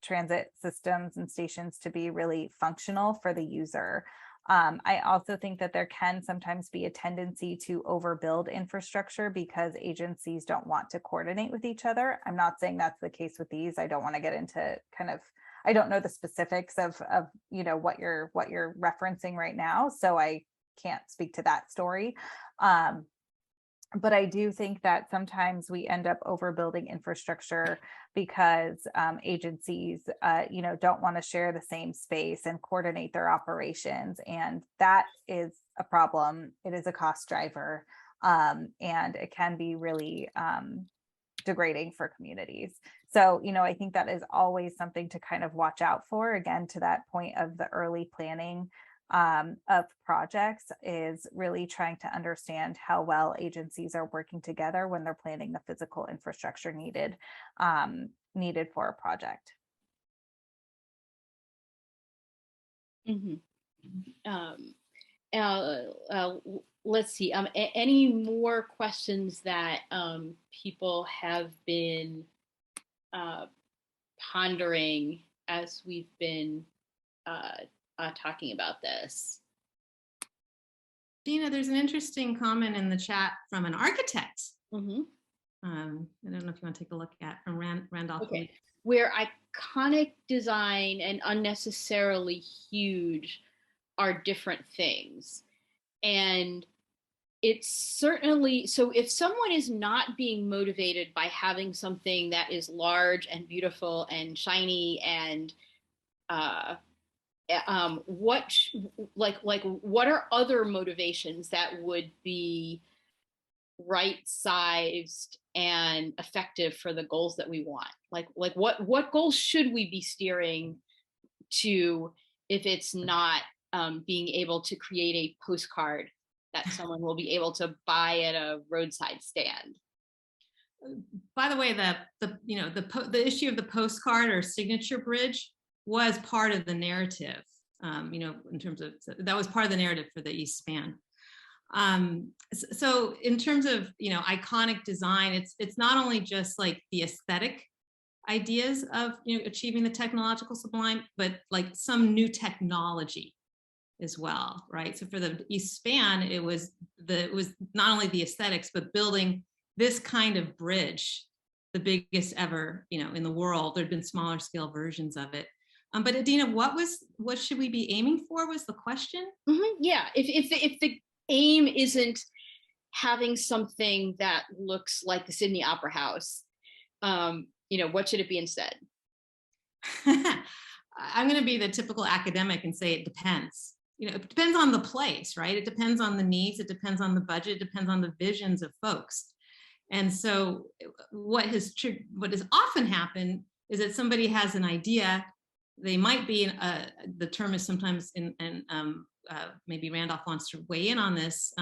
transit systems and stations to be really functional for the user. I also think that there can sometimes be a tendency to overbuild infrastructure because agencies don't want to coordinate with each other. I'm not saying that's the case with these. I don't want to get into I don't know the specifics of what you're referencing right now, so I can't speak to that story. But I do think that sometimes we end up overbuilding infrastructure because agencies, don't want to share the same space and coordinate their operations. And that is a problem. It is a cost driver. And it can be really degrading for communities. So, I think that is always something to kind of watch out for. Again, to that point of the early planning of projects, is really trying to understand how well agencies are working together when they're planning the physical infrastructure needed for a project. Mm-hmm. Let's see. Any more questions that people have been pondering as we've been talking about this? Dina, there's an interesting comment in the chat from an architect. Mm-hmm. I don't know if you want to take a look at from Randolph. Okay. Where iconic design and unnecessarily huge are different things. And it's certainly, so if someone is not being motivated by having something that is large and beautiful and shiny and what are other motivations that would be right-sized and effective for the goals that we want? Like what goals should we be steering to if it's not being able to create a postcard that someone will be able to buy at a roadside stand? By the way, the issue of the postcard or signature bridge was part of the narrative. In terms of, that was part of the narrative for the East Span. So in terms of iconic design, it's not only just like the aesthetic ideas of achieving the technological sublime, but like some new technology as well, right? So for the East Span, it was not only the aesthetics, but building this kind of bridge, the biggest ever, in the world. There'd been smaller scale versions of it. But Adina, what should we be aiming for was the question? Mm-hmm. Yeah, if the aim isn't having something that looks like the Sydney Opera House, what should it be instead? I'm going to be the typical academic and say it depends. It depends on the place, right? It depends on the needs. It depends on the budget. It depends on the visions of folks. And so what has often happened is that somebody has an idea. They might be, the term is sometimes, maybe Randolph wants to weigh in on this,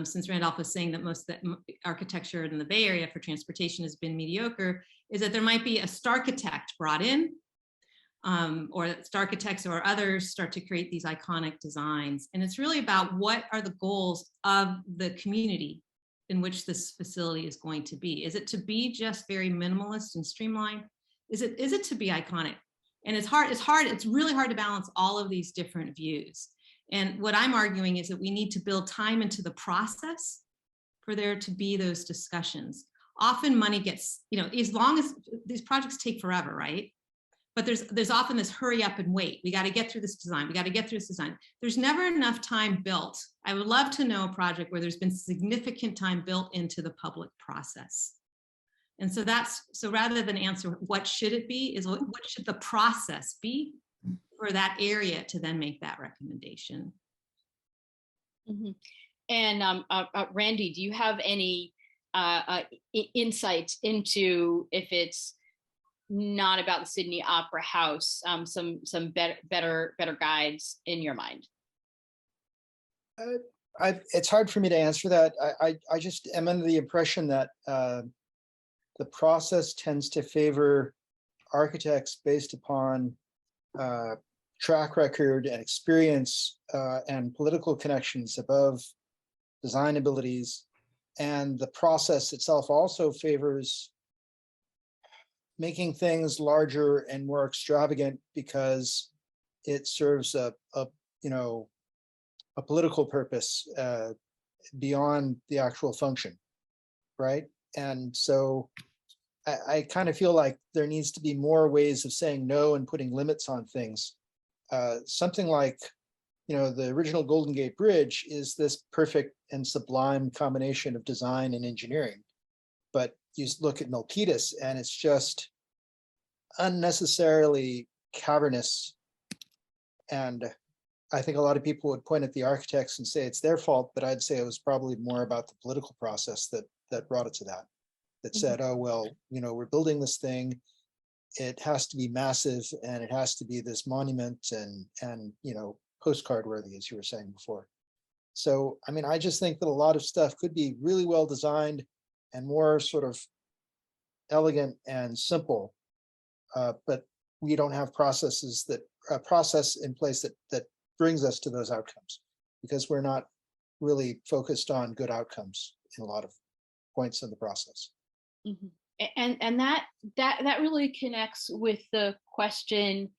since Randolph was saying that most of the architecture in the Bay Area for transportation has been mediocre, is that there might be a starchitect brought in, or starchitects or others start to create these iconic designs. And it's really about what are the goals of the community in which this facility is going to be. Is it to be just very minimalist and streamlined? Is it to be iconic? And it's really hard to balance all of these different views. And what I'm arguing is that we need to build time into the process for there to be those discussions. Often money gets, as long as these projects take forever, right? But there's often this hurry up and wait. We got to get through this design. We got to get through this design. There's never enough time built. I would love to know a project where there's been significant time built into the public process. And so rather than answer what should it be, is what should the process be for that area to then make that recommendation. Mm-hmm. And Randy, do you have any insights into if it's not about the Sydney Opera House, some better guides in your mind? It's hard for me to answer that. I just am under the impression that the process tends to favor architects based upon track record and experience and political connections above design abilities. And the process itself also favors making things larger and more extravagant because it serves a political purpose beyond the actual function, right? And so I kind of feel like there needs to be more ways of saying no and putting limits on things. Something like, the original Golden Gate Bridge is this perfect and sublime combination of design and engineering. But you look at Milpitas and it's just unnecessarily cavernous. And I think a lot of people would point at the architects and say it's their fault, but I'd say it was probably more about the political process that brought it to that. That said, oh, well, we're building this thing. It has to be massive and it has to be this monument and postcard worthy, as you were saying before. So, I just think that a lot of stuff could be really well designed and more sort of elegant and simple, but we don't have process in place that brings us to those outcomes because we're not really focused on good outcomes in a lot of points in the process. Mm-hmm. And that really connects with the question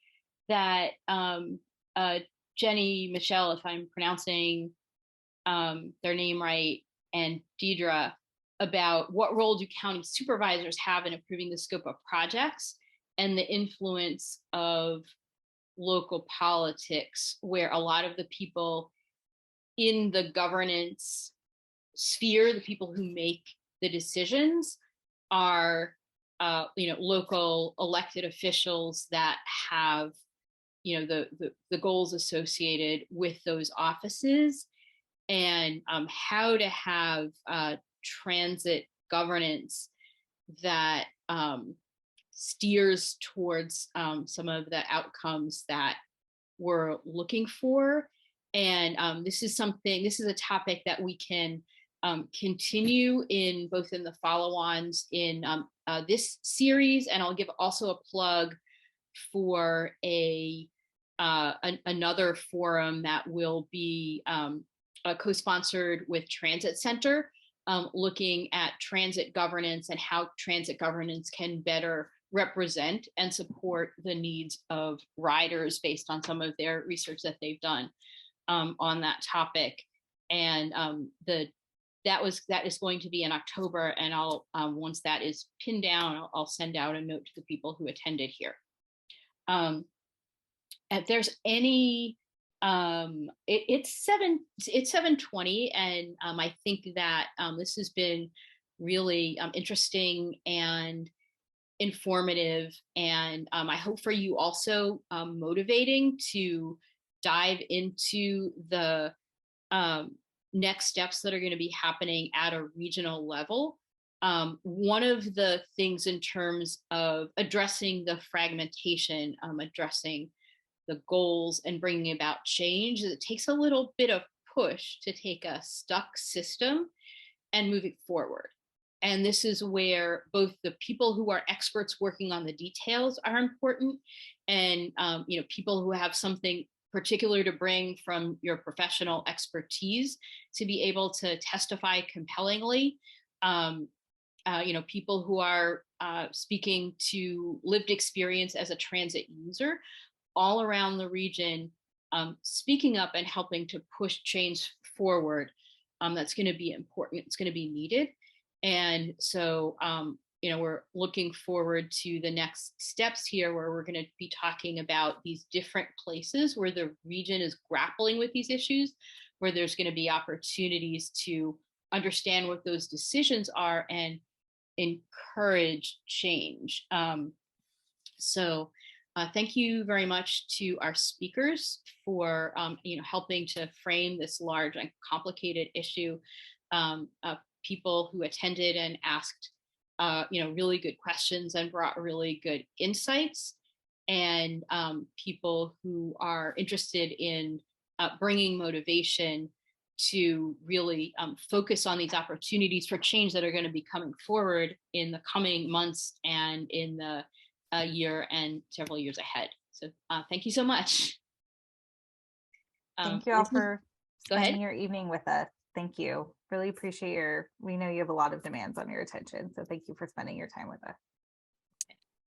that Jenny Michelle, if I'm pronouncing their name right, and Deidre, about what role do county supervisors have in approving the scope of projects and the influence of local politics, where a lot of the people in the governance sphere, the people who make the decisions, are local elected officials that have the goals associated with those offices. and how to have transit governance that steers towards some of the outcomes that we're looking for. And this is a topic that we can continue in both in the follow-ons in this series, and I'll give also a plug for another forum that will be co-sponsored with Transit Center, looking at transit governance and how transit governance can better represent and support the needs of riders based on some of their research that they've done on that topic. And that is going to be in October, and I'll once that is pinned down, I'll send out a note to the people who attended here. If there's any, it's 7:20, and I think that this has been really interesting and informative, and I hope for you also motivating to dive into the next steps that are going to be happening at a regional level. One of the things in terms of addressing the fragmentation, addressing the goals and bringing about change, is it takes a little bit of push to take a stuck system and move it forward. And this is where both the people who are experts working on the details are important, and people who have something particular to bring from your professional expertise to be able to testify compellingly. People who are speaking to lived experience as a transit user all around the region, speaking up and helping to push change forward. That's going to be important. It's going to be needed. And so, we're looking forward to the next steps here, where we're going to be talking about these different places where the region is grappling with these issues, where there's going to be opportunities to understand what those decisions are and encourage change. So thank you very much to our speakers for helping to frame this large and complicated issue. People who attended and asked really good questions and brought really good insights, and people who are interested in bringing motivation to really focus on these opportunities for change that are going to be coming forward in the coming months and in the year and several years ahead. So thank you so much. Thank you all for Go ahead. spending your evening with us. Thank you. Really appreciate we know you have a lot of demands on your attention. So thank you for spending your time with us.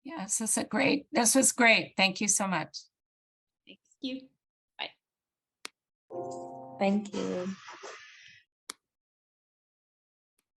Yes, this was great. Thank you so much. Thank you. Bye. Thank you.